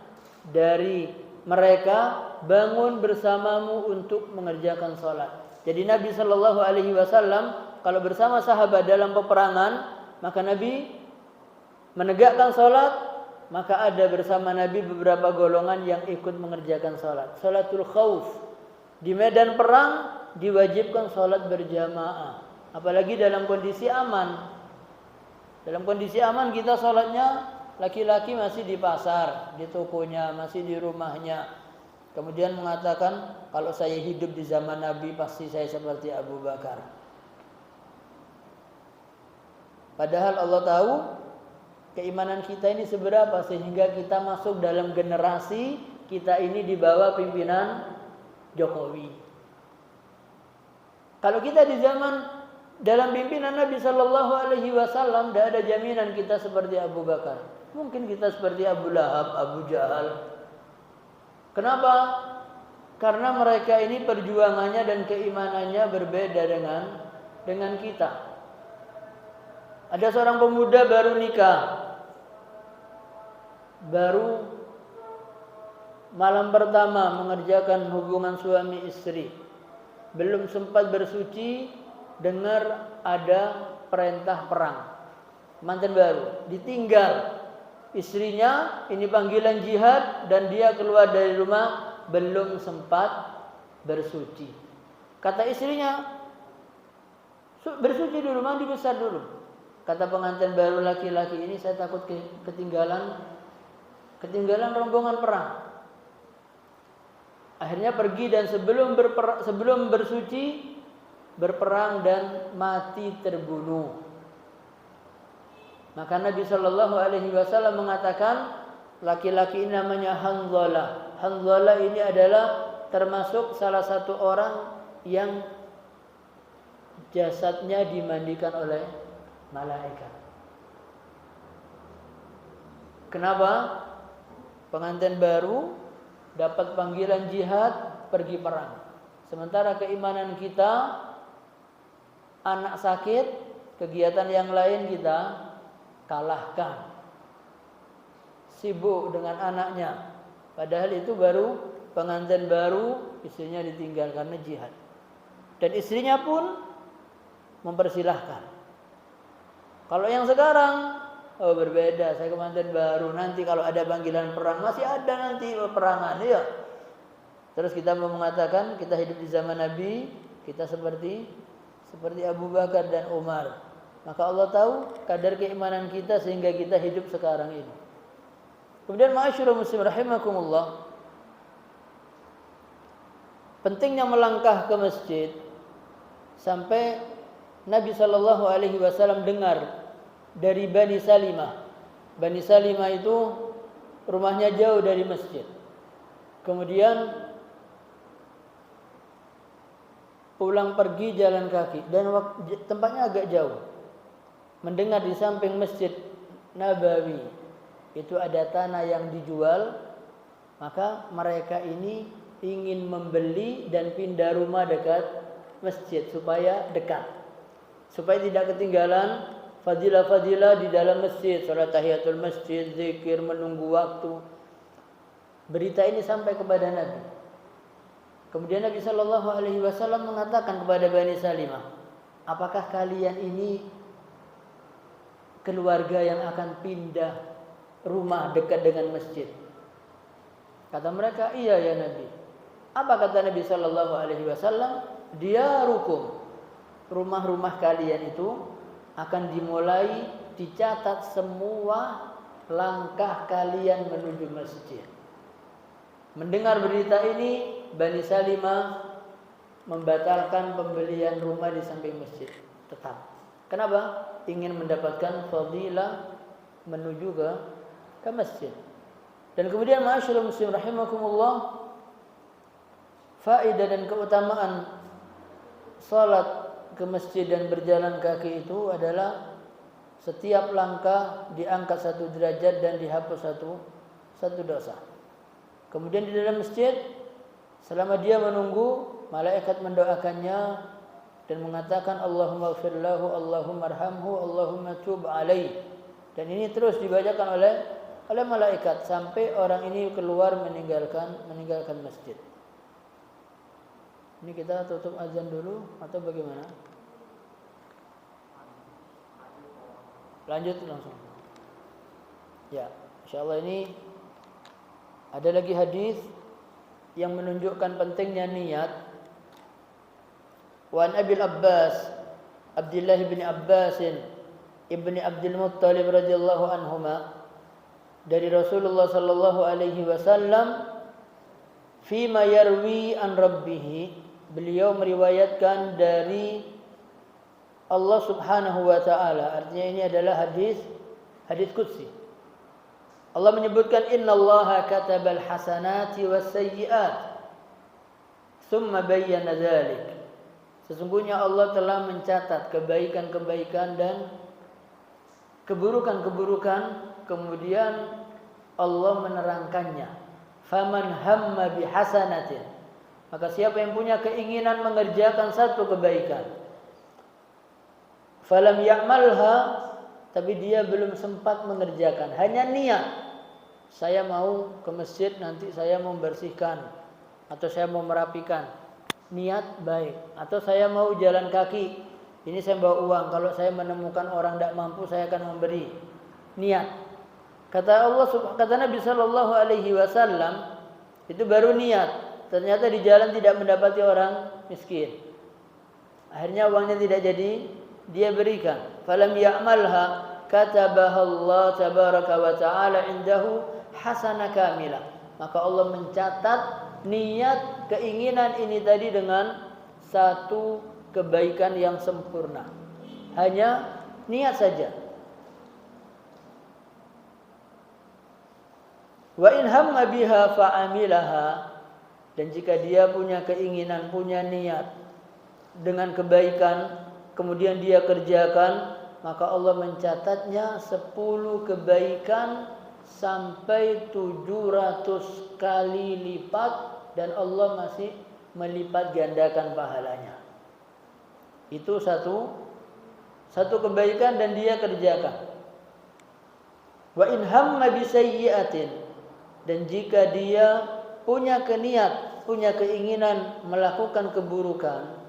dari mereka bangun bersamamu untuk mengerjakan salat. Jadi Nabi sallallahu alaihi wasallam kalau bersama sahabat dalam peperangan, maka Nabi menegakkan salat, maka ada bersama Nabi beberapa golongan yang ikut mengerjakan salat. Salatul khauf. Di medan perang diwajibkan salat berjamaah, apalagi dalam kondisi aman. Dalam kondisi aman kita sholatnya, laki-laki masih di pasar, di tokonya, masih di rumahnya. Kemudian mengatakan, kalau saya hidup di zaman Nabi pasti saya seperti Abu Bakar. Padahal Allah tahu keimanan kita ini seberapa sehingga kita masuk dalam generasi kita ini di bawah pimpinan Jokowi. Kalau kita di zaman dalam pimpinan Nabi Sallallahu Alaihi Wasallam, tidak ada jaminan kita seperti Abu Bakar. Mungkin kita seperti Abu Lahab, Abu Jahal. Kenapa? Karena mereka ini perjuangannya dan keimanannya berbeda dengan kita. Ada seorang pemuda baru nikah, baru malam pertama mengerjakan hubungan suami istri, belum sempat bersuci, dengar ada perintah perang. Mantan baru ditinggal istrinya, ini panggilan jihad, dan dia keluar dari rumah belum sempat bersuci. Kata istrinya, bersuci dulu, mandi besar dulu. Kata pengantin baru laki-laki ini, saya takut ketinggalan rombongan perang. Akhirnya pergi dan sebelum bersuci berperang dan mati terbunuh. Maka Nabi Shallallahu Alaihi Wasallam mengatakan laki-laki ini namanya Hanzalah. Hanzalah ini adalah termasuk salah satu orang yang jasadnya dimandikan oleh malaikat. Kenapa? Pengantin baru dapat panggilan jihad, pergi perang. Sementara keimanan kita, anak sakit, kegiatan yang lain kita kalahkan. Sibuk dengan anaknya. Padahal itu baru pengantin baru, istrinya ditinggal karena jihad. Dan istrinya pun mempersilahkan. Kalau yang sekarang, berbeda. Saya pengantin baru, nanti kalau ada panggilan perang, masih ada nanti peperangan. Ya. Terus kita mau mengatakan kita hidup di zaman Nabi, kita seperti Abu Bakar dan Umar. Maka Allah tahu kadar keimanan kita sehingga kita hidup sekarang ini. Kemudian ma'asyiral muslim rahimakumullah, pentingnya melangkah ke masjid sampai Nabi Shallallahu Alaihi Wasallam dengar dari Bani Salimah. Bani Salimah itu rumahnya jauh dari masjid. Kemudian pulang pergi jalan kaki dan tempatnya agak jauh. Mendengar di samping Masjid Nabawi itu ada tanah yang dijual, maka mereka ini ingin membeli dan pindah rumah dekat masjid supaya dekat, supaya tidak ketinggalan fadilah-fadilah di dalam masjid, salat tahiyatul masjid, zikir, menunggu waktu. Berita ini sampai kepada Nabi. Kemudian Nabi Shallallahu Alaihi Wasallam mengatakan kepada Bani Salimah, apakah kalian ini keluarga yang akan pindah rumah dekat dengan masjid? Kata mereka, iya ya Nabi. Apa kata Nabi Shallallahu Alaihi Wasallam? Diarukum, rumah-rumah kalian itu akan dimulai dicatat semua langkah kalian menuju masjid. Mendengar berita ini, Bani Salimah membatalkan pembelian rumah di samping masjid. Tetap. Kenapa? Ingin mendapatkan fadilah menuju ke masjid. Dan kemudian ma'asyiral muslim rahimakumullah, faedah dan keutamaan salat ke masjid dan berjalan kaki itu adalah setiap langkah diangkat 1 derajat dan dihapus satu dosa. Kemudian di dalam masjid, selama dia menunggu, malaikat mendoakannya dan mengatakan Allahumma ighfir lahu, Allahumma arhamhu, Allahumma tub alaih. Dan ini terus dibacakan oleh malaikat sampai orang ini keluar meninggalkan masjid. Ini kita tutup azan dulu atau bagaimana? Lanjut langsung. Ya, insyaallah ini ada lagi hadis yang menunjukkan pentingnya niat. Wa an Abil Abbas Abdullah bin Abbas ibni Abdul Muttalib radhiyallahu anhuma, dari Rasulullah sallallahu alaihi wasallam, fima yarwi an rabbih, beliau meriwayatkan dari Allah Subhanahu wa taala. Artinya ini adalah hadis qudsi. Allah menyebutkan innallaha katabal hasanati was sayyi'at thumma bayyana dzalik. Sesungguhnya Allah telah mencatat kebaikan-kebaikan dan keburukan-keburukan, kemudian Allah menerangkannya. Faman hamma bihasanatin, maka siapa yang punya keinginan mengerjakan satu kebaikan, falam ya'malha, tapi dia belum sempat mengerjakan, hanya niat, saya mau ke masjid, nanti saya mau membersihkan atau saya mau merapikan, niat baik. Atau saya mau jalan kaki, ini saya bawa uang, kalau saya menemukan orang tidak mampu saya akan memberi, niat. Kata Nabi Shallallahu Alaihi Wasallam, itu baru niat. Ternyata di jalan tidak mendapati orang miskin, akhirnya uangnya tidak jadi dia berikan. Falam ya'malha katabaha Allah tabaraka wa ta'ala indahu hasanah kamilah, maka Allah mencatat niat keinginan ini tadi dengan satu kebaikan yang sempurna. Hanya niat saja. Wa in hamma biha fa'amilaha, dan jika dia punya keinginan, punya niat dengan kebaikan, kemudian dia kerjakan, maka Allah mencatatnya 10 kebaikan sampai 700 kali lipat, dan Allah masih melipat gandakan pahalanya. Itu satu kebaikan dan dia kerjakan. Wa in hamma bisayyi'atin, dan jika dia punya keniat, punya keinginan melakukan keburukan,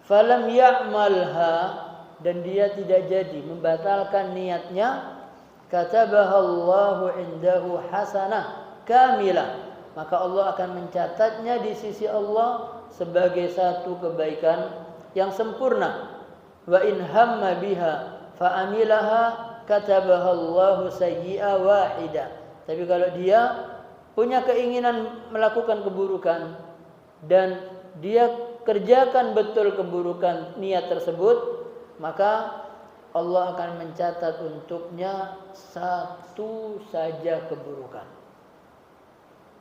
falam ya'malha, dan dia tidak jadi membatalkan niatnya, katabahallahu indahu hasanah kamilah, maka Allah akan mencatatnya di sisi Allah sebagai satu kebaikan yang sempurna. Wa in hamma biha fa'amilaha katabahallahu sayyi'a wahida, tapi kalau dia punya keinginan melakukan keburukan dan dia kerjakan betul keburukan niat tersebut, maka Allah akan mencatat untuknya satu saja keburukan.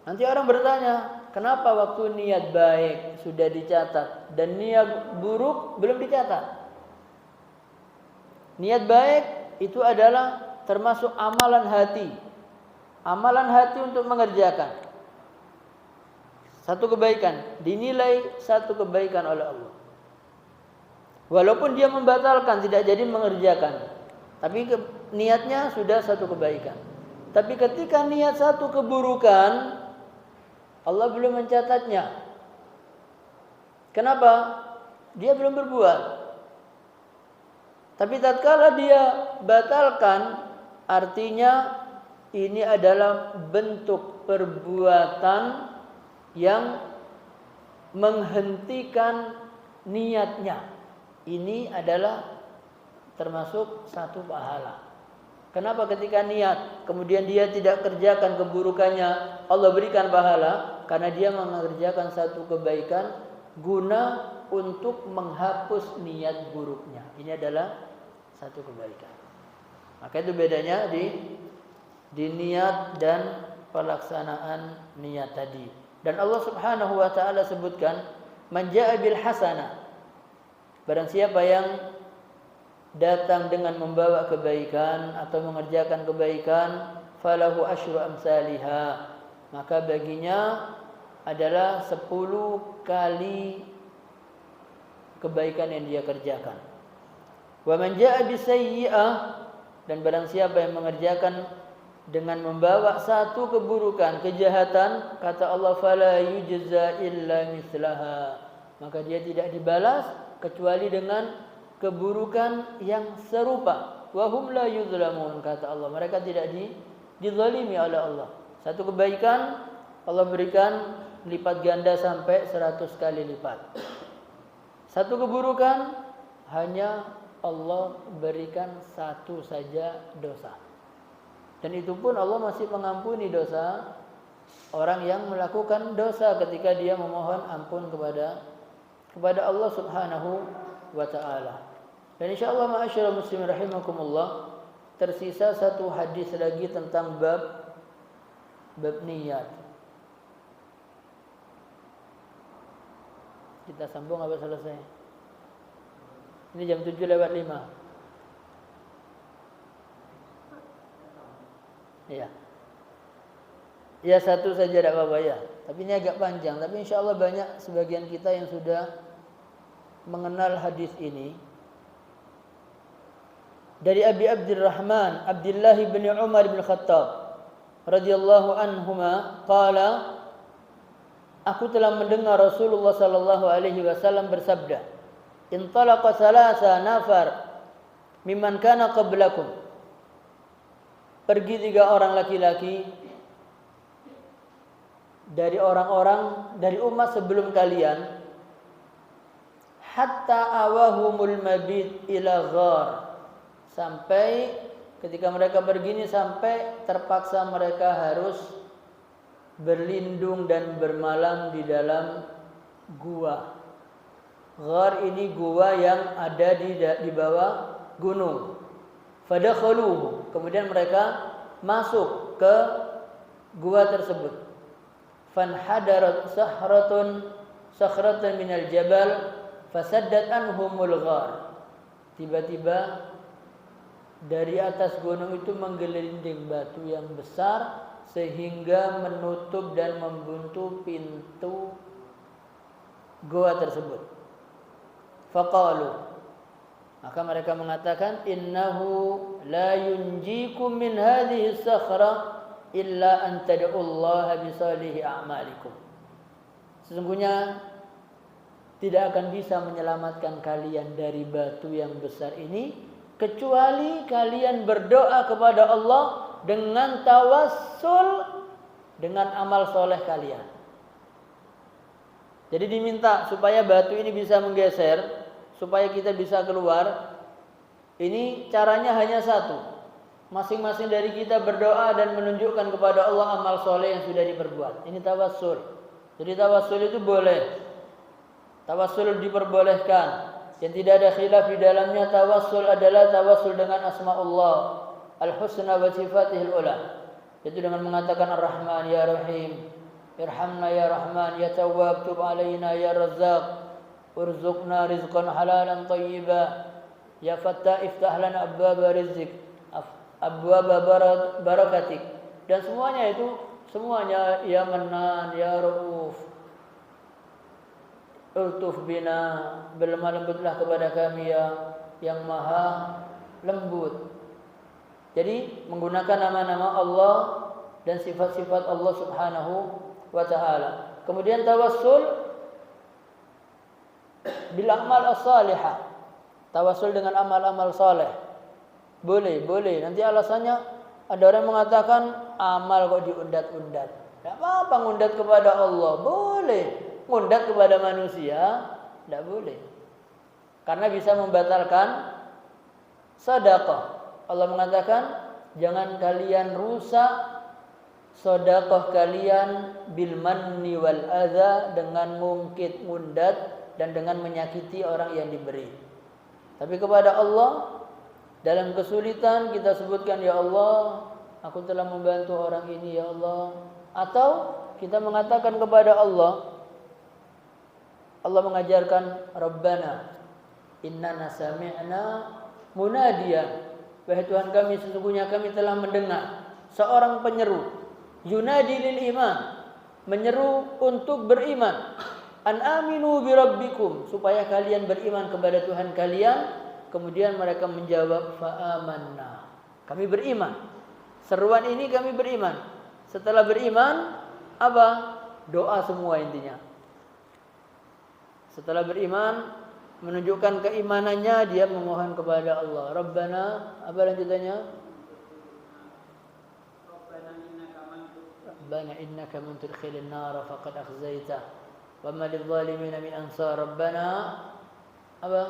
Nanti orang bertanya, kenapa waktu niat baik sudah dicatat dan niat buruk belum dicatat? Niat baik itu adalah termasuk amalan hati. Amalan hati untuk mengerjakan satu kebaikan, dinilai satu kebaikan oleh Allah. Walaupun dia membatalkan, tidak jadi mengerjakan, tapi niatnya sudah satu kebaikan. Tapi ketika niat satu keburukan, Allah belum mencatatnya. Kenapa? Dia belum berbuat. Tapi tatkala dia batalkan, artinya ini adalah bentuk perbuatan yang menghentikan niatnya. Ini adalah termasuk satu pahala. Kenapa ketika niat kemudian dia tidak kerjakan keburukannya, Allah berikan pahala? Karena dia mengerjakan satu kebaikan guna untuk menghapus niat buruknya. Ini adalah satu kebaikan. Maka itu bedanya di niat dan pelaksanaan niat tadi. Dan Allah Subhanahu wa taala sebutkan, "Man jaa'a bil hasanah." Barang siapa yang datang dengan membawa kebaikan atau mengerjakan kebaikan, falahu asyru amsalihha, maka baginya adalah 10 kali kebaikan yang dia kerjakan. Wa man jaa'a bisayyi'ah, dan barang siapa yang mengerjakan dengan membawa satu keburukan, kejahatan, kata Allah, fala yujza illa mislaha, maka dia tidak dibalas kecuali dengan keburukan yang serupa. Wa hum la yuzlamun, kata Allah, mereka tidak dizalimi oleh Allah. Satu kebaikan Allah berikan lipat ganda sampai 100 kali lipat. Satu keburukan hanya Allah berikan satu saja dosa. Dan itu pun Allah masih mengampuni dosa orang yang melakukan dosa ketika dia memohon ampun kepada Allah Subhanahu wa taala. Dan insyaallah ma'asyiral muslimin rahimakumullah, tersisa satu hadis lagi tentang bab niat. Kita sambung apa selesai? Ini jam 7:05. Ya. Ya satu saja tidak apa-apa ya. Tapi ini agak panjang. Tapi insya Allah banyak sebagian kita yang sudah mengenal hadis ini. Dari Abi Abdurrahman Abdullah bin Umar bin Khattab radhiyallahu anhuma qala, aku telah mendengar Rasulullah sallallahu alaihi wasallam bersabda, intalaqa salasa nafar mimman kana qablakum, pergi 3 orang laki-laki dari orang-orang dari umat sebelum kalian, hatta awahumul mabit ila ghar, sampai ketika mereka pergi ini sampai terpaksa mereka harus berlindung dan bermalam di dalam gua. Ghar ini gua yang ada di bawah gunung. Fadakhaluhu, kemudian mereka masuk ke gua tersebut. Fanhadarat sakhratan minal jabal fasaddat anhumul ghar. Tiba-tiba dari atas gunung itu menggelinding batu yang besar sehingga menutup dan membuntu pintu gua tersebut. Faqalu, maka mereka mengatakan, innahu la yunjikum min hadhihi sakhra illa an tad'ullaha bi salihi a'malikum. Sesungguhnya tidak akan bisa menyelamatkan kalian dari batu yang besar ini kecuali kalian berdoa kepada Allah dengan tawassul dengan amal soleh kalian. Jadi diminta supaya batu ini bisa menggeser, supaya kita bisa keluar. Ini caranya hanya satu. Masing-masing dari kita berdoa dan menunjukkan kepada Allah amal soleh yang sudah diperbuat. Ini tawassul. Jadi tawassul itu boleh Tawassul diperbolehkan. Yang tidak ada khilaf di dalamnya, tawassul adalah tawassul dengan asma Allah al-husna wa sifatihil ula. Yaitu dengan mengatakan Ar-Rahman ya Rahim, Irhamna ya Rahman, ya Tawwab, tub alaina ya Razzaq, urzuqna rizqan halalan tayyiba, ya Fattah iftah lana abwaba rizq, abwaba barakatik. Dan semuanya itu ya Mannan, ya Rauf, Ultuf bina, berlemah lembutlah kepada kami ya yang maha lembut. Jadi menggunakan nama-nama Allah dan sifat-sifat Allah Subhanahu wa taala. Kemudian tawassul bil amal as-salihah. Tawassul dengan amal-amal saleh. Boleh. Nanti alasannya ada orang mengatakan amal kok diundat-undat. Enggak apa-apa ngundat kepada Allah, boleh. Ngundat kepada manusia enggak boleh. Karena bisa membatalkan sedekah. Allah mengatakan, jangan kalian rusak sedekah kalian bil manni wal adza, dengan mungkit, ngundat dan dengan menyakiti orang yang diberi. Tapi kepada Allah dalam kesulitan kita sebutkan ya Allah, aku telah membantu orang ini ya Allah. Atau kita mengatakan kepada Allah mengajarkan Rabbana innana sami'na munadiyan, wahai Tuhan kami, sesungguhnya kami telah mendengar seorang penyeru, yunadi lil iman, menyeru untuk beriman, an aminu bi rabbikum, supaya kalian beriman kepada Tuhan kalian. Kemudian mereka menjawab fa amanna, kami beriman. Seruan ini kami beriman. Setelah beriman apa? Doa semua intinya. Setelah beriman, menunjukkan keimanannya, dia memohon kepada Allah. Rabbana, apa lanjutannya? Rabbana innaka man tudkhilin nar faqad akhzaitah wa ma lidh dhalimin min ansar. Rabbana apa?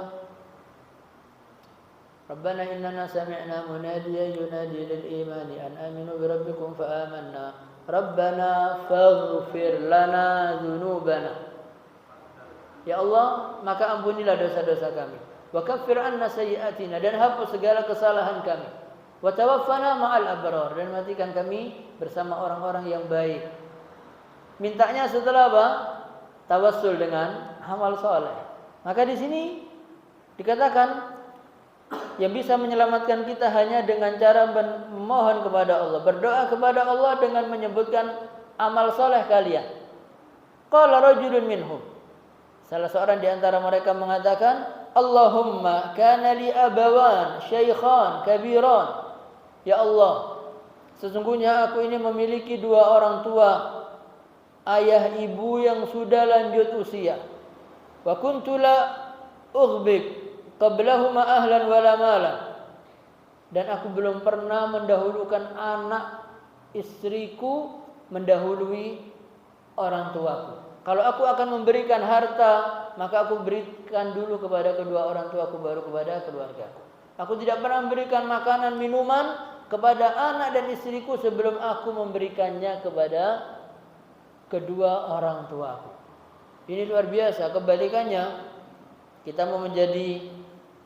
Rabbana innana sami'na munadiyan yunadi lil imani an aminu bi rabbikum fa amanna. Rabbana faghfir lana dzunubana. Ya Allah, maka ampunilah dosa-dosa kami. Wa kaffir anna sayyi'atina, dan hapus segala kesalahan kami. Wa tawaffana ma'al abrar, dan matikan kami bersama orang-orang yang baik. Mintanya setelah apa? Tawassul dengan amal saleh. Maka di sini dikatakan yang bisa menyelamatkan kita hanya dengan cara memohon kepada Allah, berdoa kepada Allah dengan menyebutkan amal saleh kalian. Qala rajulun minhum, salah seorang di antara mereka mengatakan, Allahumma kana li abawan syaikhan kabiran. Ya Allah, sesungguhnya aku ini memiliki dua orang tua, ayah ibu yang sudah lanjut usia. Wa kuntu la ughbik qablahuma ahlan wala malan, dan aku belum pernah mendahulukan anak istriku mendahului orang tuaku. Kalau aku akan memberikan harta, maka aku berikan dulu kepada kedua orang tuaku, baru kepada keluargaku. Aku tidak pernah memberikan makanan, minuman kepada anak dan istriku sebelum aku memberikannya kepada kedua orang tuaku. Ini luar biasa. Kebalikannya, kita mau menjadi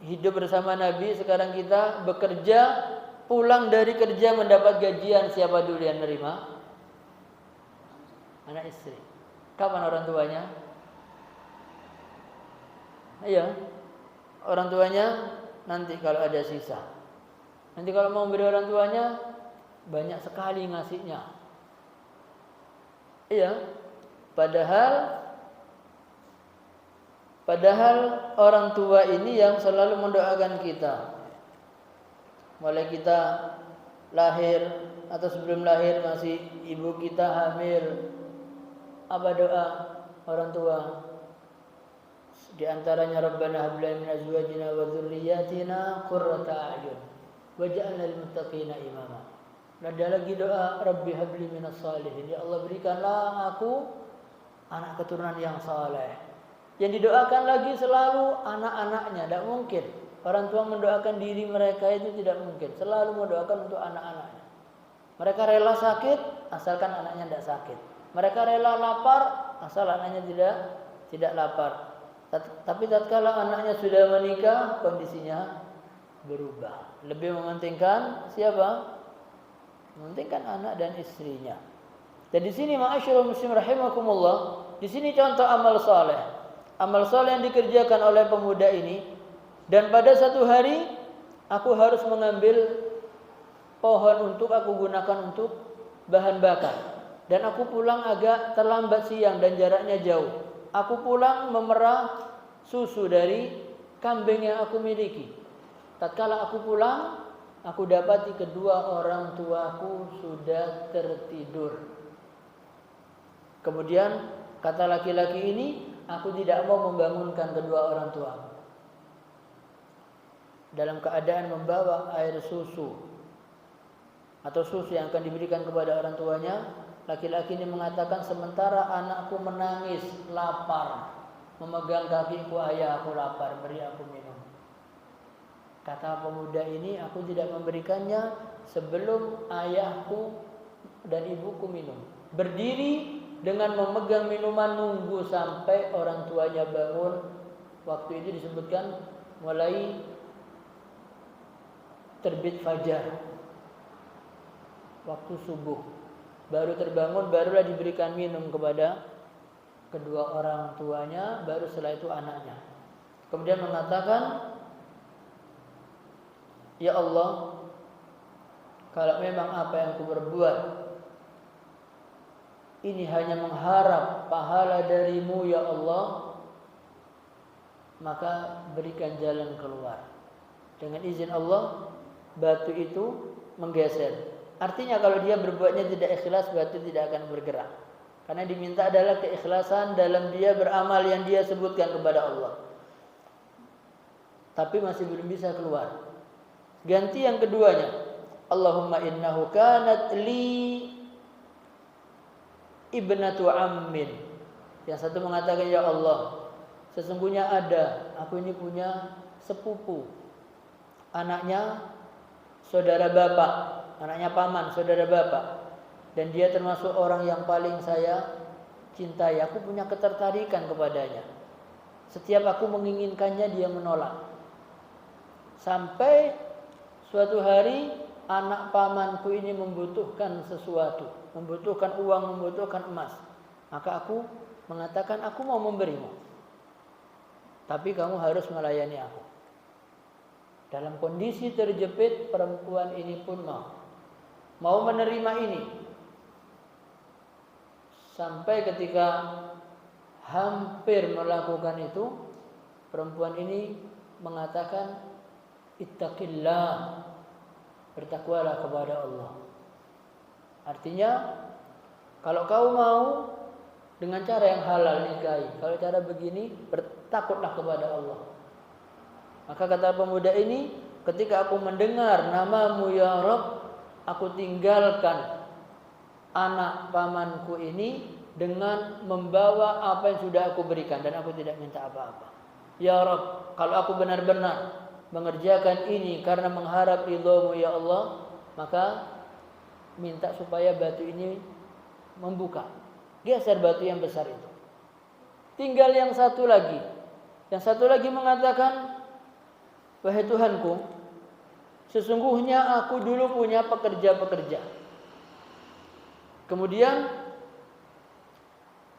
hidup bersama Nabi, sekarang kita bekerja, pulang dari kerja mendapat gajian, siapa dulu yang nerima? Anak istri. Kapan orang tuanya? Iya, orang tuanya nanti kalau ada sisa. Nanti kalau mau beri orang tuanya, banyak sekali ngasihnya. Iya, padahal orang tua ini yang selalu mendoakan kita. Mulai kita lahir atau sebelum lahir masih ibu kita hamil, apa doa orang tua? Di antaranya Rabbana hab lana min azwajina wa dzurriyyatina qurrata a'yun waj'alna lil muttaqina imama. Ada lagi doa Rabbi habli minas salihin, ya Allah berikanlah aku anak keturunan yang saleh. Yang didoakan lagi selalu anak-anaknya. Tidak mungkin orang tua mendoakan diri mereka, itu tidak mungkin. Selalu mendoakan untuk anak-anaknya. Mereka rela sakit asalkan anaknya tidak sakit. Mereka rela lapar asal anaknya tidak lapar. Tapi tatkala anaknya sudah menikah, kondisinya berubah. Lebih mementingkan siapa? Mementingkan anak dan istrinya. Dan di sini ma'asyiral muslim rahimakumullah, di sini contoh amal saleh. Amal saleh yang dikerjakan oleh pemuda ini, dan pada satu hari aku harus mengambil pohon untuk aku gunakan untuk bahan bakar. Dan aku pulang agak terlambat siang dan jaraknya jauh. Aku pulang memerah susu dari kambing yang aku miliki. Tatkala aku pulang, aku dapati kedua orang tuaku sudah tertidur. Kemudian kata laki-laki ini, aku tidak mau membangunkan kedua orang tuaku. Dalam keadaan membawa air susu atau susu yang akan diberikan kepada orang tuanya, laki-laki ini mengatakan, sementara anakku menangis, lapar, memegang kakiku, ayah aku lapar, beri aku minum. Kata pemuda ini, aku tidak memberikannya sebelum ayahku dan ibuku minum. Berdiri dengan memegang minuman, nunggu sampai orang tuanya bangun. Waktu itu disebutkan mulai terbit fajar, waktu subuh. Baru terbangun, barulah diberikan minum kepada kedua orang tuanya, baru setelah itu anaknya. Kemudian mengatakan, ya Allah, kalau memang apa yang aku berbuat ini hanya mengharap pahala darimu ya Allah, maka berikan jalan keluar. Dengan izin Allah, batu itu menggeser. Artinya kalau dia berbuatnya tidak ikhlas, batu tidak akan bergerak. Karena diminta adalah keikhlasan dalam dia beramal yang dia sebutkan kepada Allah. Tapi masih belum bisa keluar. Ganti yang keduanya. Allahumma innahu kanat li ibnatu ammin. Yang satu mengatakan, ya Allah, sesungguhnya ada, aku ini punya sepupu, anaknya saudara bapak, anaknya paman, saudara bapak, dan dia termasuk orang yang paling saya cintai. Aku punya ketertarikan kepadanya. Setiap aku menginginkannya, dia menolak. Sampai suatu hari anak pamanku ini membutuhkan sesuatu, membutuhkan uang, membutuhkan emas. Maka aku mengatakan, aku mau memberimu, tapi kamu harus melayani aku. Dalam kondisi terjepit, perempuan ini pun mau menerima ini. Sampai ketika hampir melakukan itu, perempuan ini mengatakan, ittaqillah, bertakwalah kepada Allah. Artinya, kalau kau mau dengan cara yang halal nikahi, kalau cara begini, bertakutlah kepada Allah. Maka kata pemuda ini, ketika aku mendengar namamu ya Rabb, aku tinggalkan anak pamanku ini dengan membawa apa yang sudah aku berikan, dan aku tidak minta apa-apa. Ya Rabb, kalau aku benar-benar mengerjakan ini karena mengharap ridhomu ya Allah, maka minta supaya batu ini membuka. Geser batu yang besar itu. Tinggal yang satu lagi. Yang satu lagi mengatakan, wahai Tuhanku, sesungguhnya aku dulu punya pekerja-pekerja. Kemudian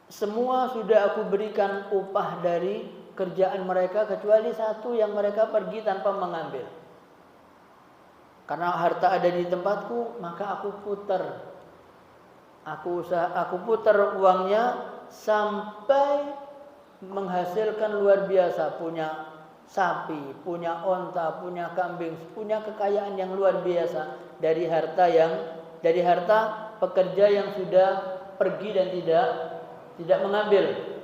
semua sudah aku berikan upah dari kerjaan mereka, kecuali satu yang mereka pergi tanpa mengambil. Karena harta ada di tempatku, maka aku putar. Aku putar uangnya sampai menghasilkan luar biasa, punya sapi, punya onta, punya kambing, punya kekayaan yang luar biasa dari harta pekerja yang sudah pergi dan tidak mengambil.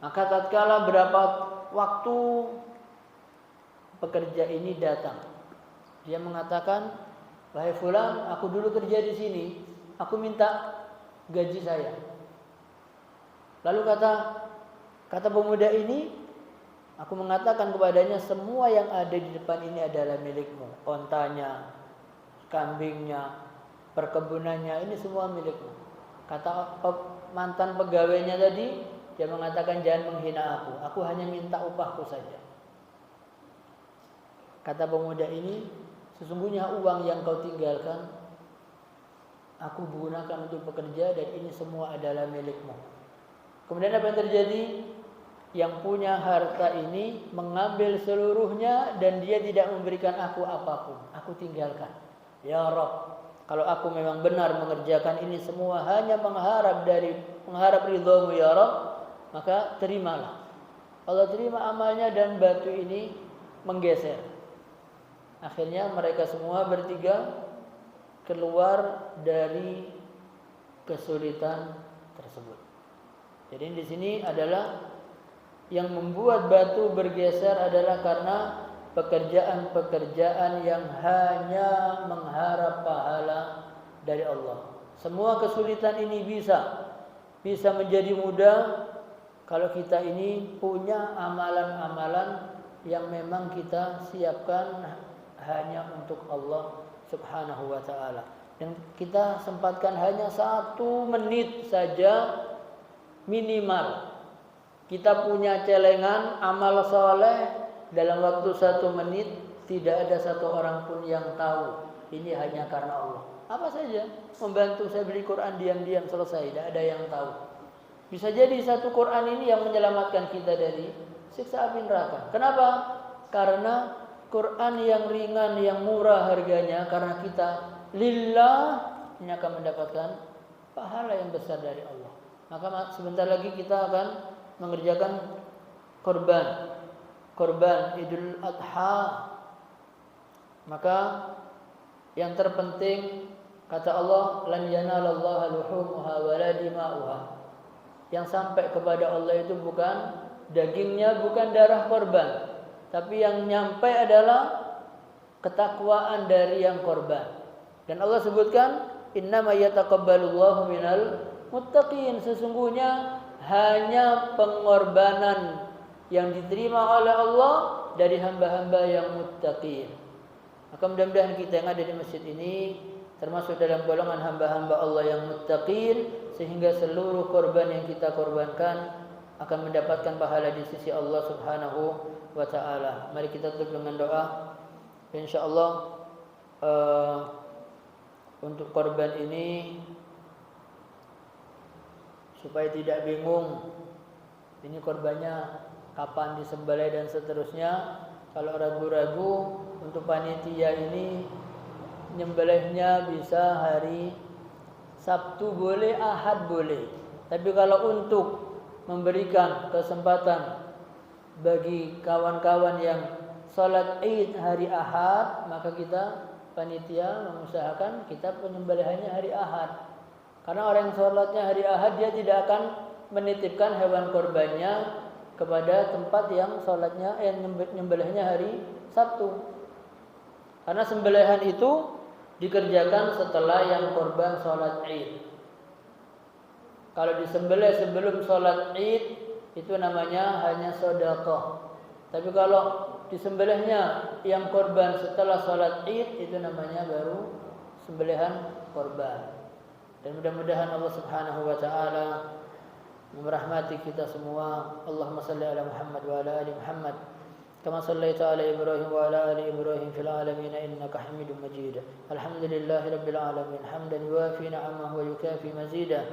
Maka tatkala berapa waktu pekerja ini datang, dia mengatakan, wahai fulan, aku dulu kerja di sini, aku minta gaji saya. Lalu kata pemuda ini, aku mengatakan kepadanya, semua yang ada di depan ini adalah milikmu. Ontanya, kambingnya, perkebunannya, ini semua milikmu. Kata mantan pegawainya tadi, Dia mengatakan jangan menghina aku hanya minta upahku saja. Kata pemuda ini, sesungguhnya uang yang kau tinggalkan aku gunakan untuk bekerja dan ini semua adalah milikmu. Kemudian apa yang terjadi? Yang punya harta ini mengambil seluruhnya dan dia tidak memberikan aku apapun. Aku tinggalkan. Ya Rabb, kalau aku memang benar mengerjakan ini semua hanya mengharap ridhamu ya Rabb, maka terimalah. Allah terima amalnya dan batu ini menggeser. Akhirnya mereka semua bertiga keluar dari kesulitan tersebut. Jadi di sini adalah yang membuat batu bergeser adalah karena pekerjaan-pekerjaan yang hanya mengharap pahala dari Allah. Semua kesulitan ini bisa menjadi mudah kalau kita ini punya amalan-amalan yang memang kita siapkan hanya untuk Allah Subhanahu wa ta'ala. Dan kita sempatkan hanya 1 menit saja minimal. Kita punya celengan amal soleh dalam waktu 1 menit, tidak ada 1 orang pun yang tahu. Ini hanya karena Allah. Apa saja, membantu saya beli Quran diam-diam selesai, tidak ada yang tahu. Bisa jadi 1 Quran ini yang menyelamatkan kita dari siksa api neraka. Kenapa? Karena Quran yang ringan, yang murah harganya, karena kita lillah, ini akan mendapatkan pahala yang besar dari Allah. Maka sebentar lagi kita akan mengerjakan korban Idul Adha. Maka yang terpenting kata Allah, lan yanalallaha luhumuha wala dima'uha. Yang sampai kepada Allah itu bukan dagingnya, bukan darah korban, tapi yang nyampe adalah ketakwaan dari yang korban. Dan Allah sebutkan, innama yataqabbalullahu minal muttaqin. Sesungguhnya hanya pengorbanan yang diterima oleh Allah dari hamba-hamba yang muttaqin. Maka mudah-mudahan kita yang ada di masjid ini termasuk dalam golongan hamba-hamba Allah yang muttaqin, sehingga seluruh korban yang kita korbankan akan mendapatkan pahala di sisi Allah Subhanahu wa ta'ala. Mari kita tutup dengan doa. Insyaallah untuk korban ini, supaya tidak bingung ini korbannya kapan disembelih dan seterusnya. Kalau ragu-ragu, untuk panitia ini nyembelihnya bisa hari Sabtu boleh, Ahad boleh. Tapi kalau untuk memberikan kesempatan bagi kawan-kawan yang salat Id hari Ahad, maka kita panitia mengusahakan kita penyembelihannya hari Ahad. Karena orang yang salatnya hari Ahad, dia tidak akan menitipkan hewan korbannya kepada tempat yang salatnya nyembelihnya hari Sabtu. Karena sembelihan itu dikerjakan setelah yang korban salat Id. Kalau disembelih sebelum salat Id itu namanya hanya sedekah. Tapi kalau disembelihnya yang korban setelah salat Id itu namanya baru sembelihan korban. Dan mudah-mudahan Allah Subhanahu wa ta'ala merahmati kita semua. Allahumma salli ala Muhammad wa ala ali Muhammad kama sallaita ala Ibrahim wa ala ali Ibrahim fil alamin innaka Hamidum Majid. Alhamdulillahi rabbil alamin hamdan yuwafi ni'amahu wa yukafi mazidah.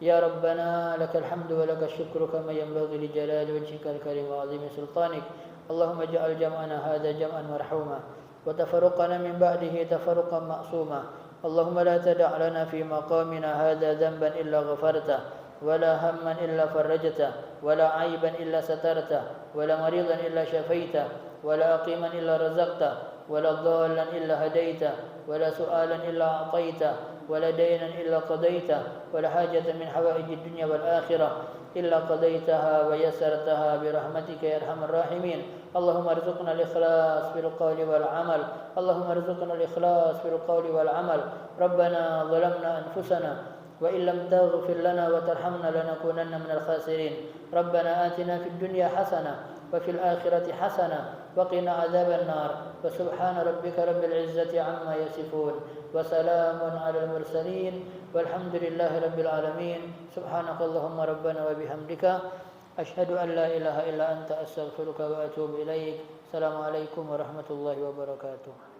Ya Rabbana lakal hamdu wa lakal syukru kama yanbaghi li jalali wajhikal karim wa 'azimi sultanik. Allahumma ij'al jam'ana hadha jam'an marhuma wa tafarruqana min ba'dihi tafarruqan ma'suma. Allahumma la tada' lana fi maqamina hadha dhanban illa ghafartah ولا هما إلا فرجته ولا عيبا إلا سترته ولا مريضا إلا شفيته ولا أقيما إلا رزقته ولا ضالا إلا هديته ولا سؤالا إلا أعطيته ولا دينا إلا قضيته ولا حاجة من حوائج الدنيا والآخرة إلا قضيتها ويسرتها برحمتك يا أرحم الراحمين. اللهم ارزقنا الإخلاص في القول والعمل. اللهم ارزقنا الإخلاص في القول والعمل. ربنا ظلمنا أنفسنا وإن لم تغفر لنا وترحمنا لنكونن من الخاسرين. ربنا آتنا في الدنيا حسنة وفي الآخرة حسنة وقنا عذاب النار وسبحان ربك رب العزة عما يصفون وسلام على المرسلين والحمد لله رب العالمين سبحانك اللهم ربنا وبحمدك أشهد أن لا إله إلا أنت أستغفرك وأتوب إليك السلام عليكم ورحمة الله وبركاته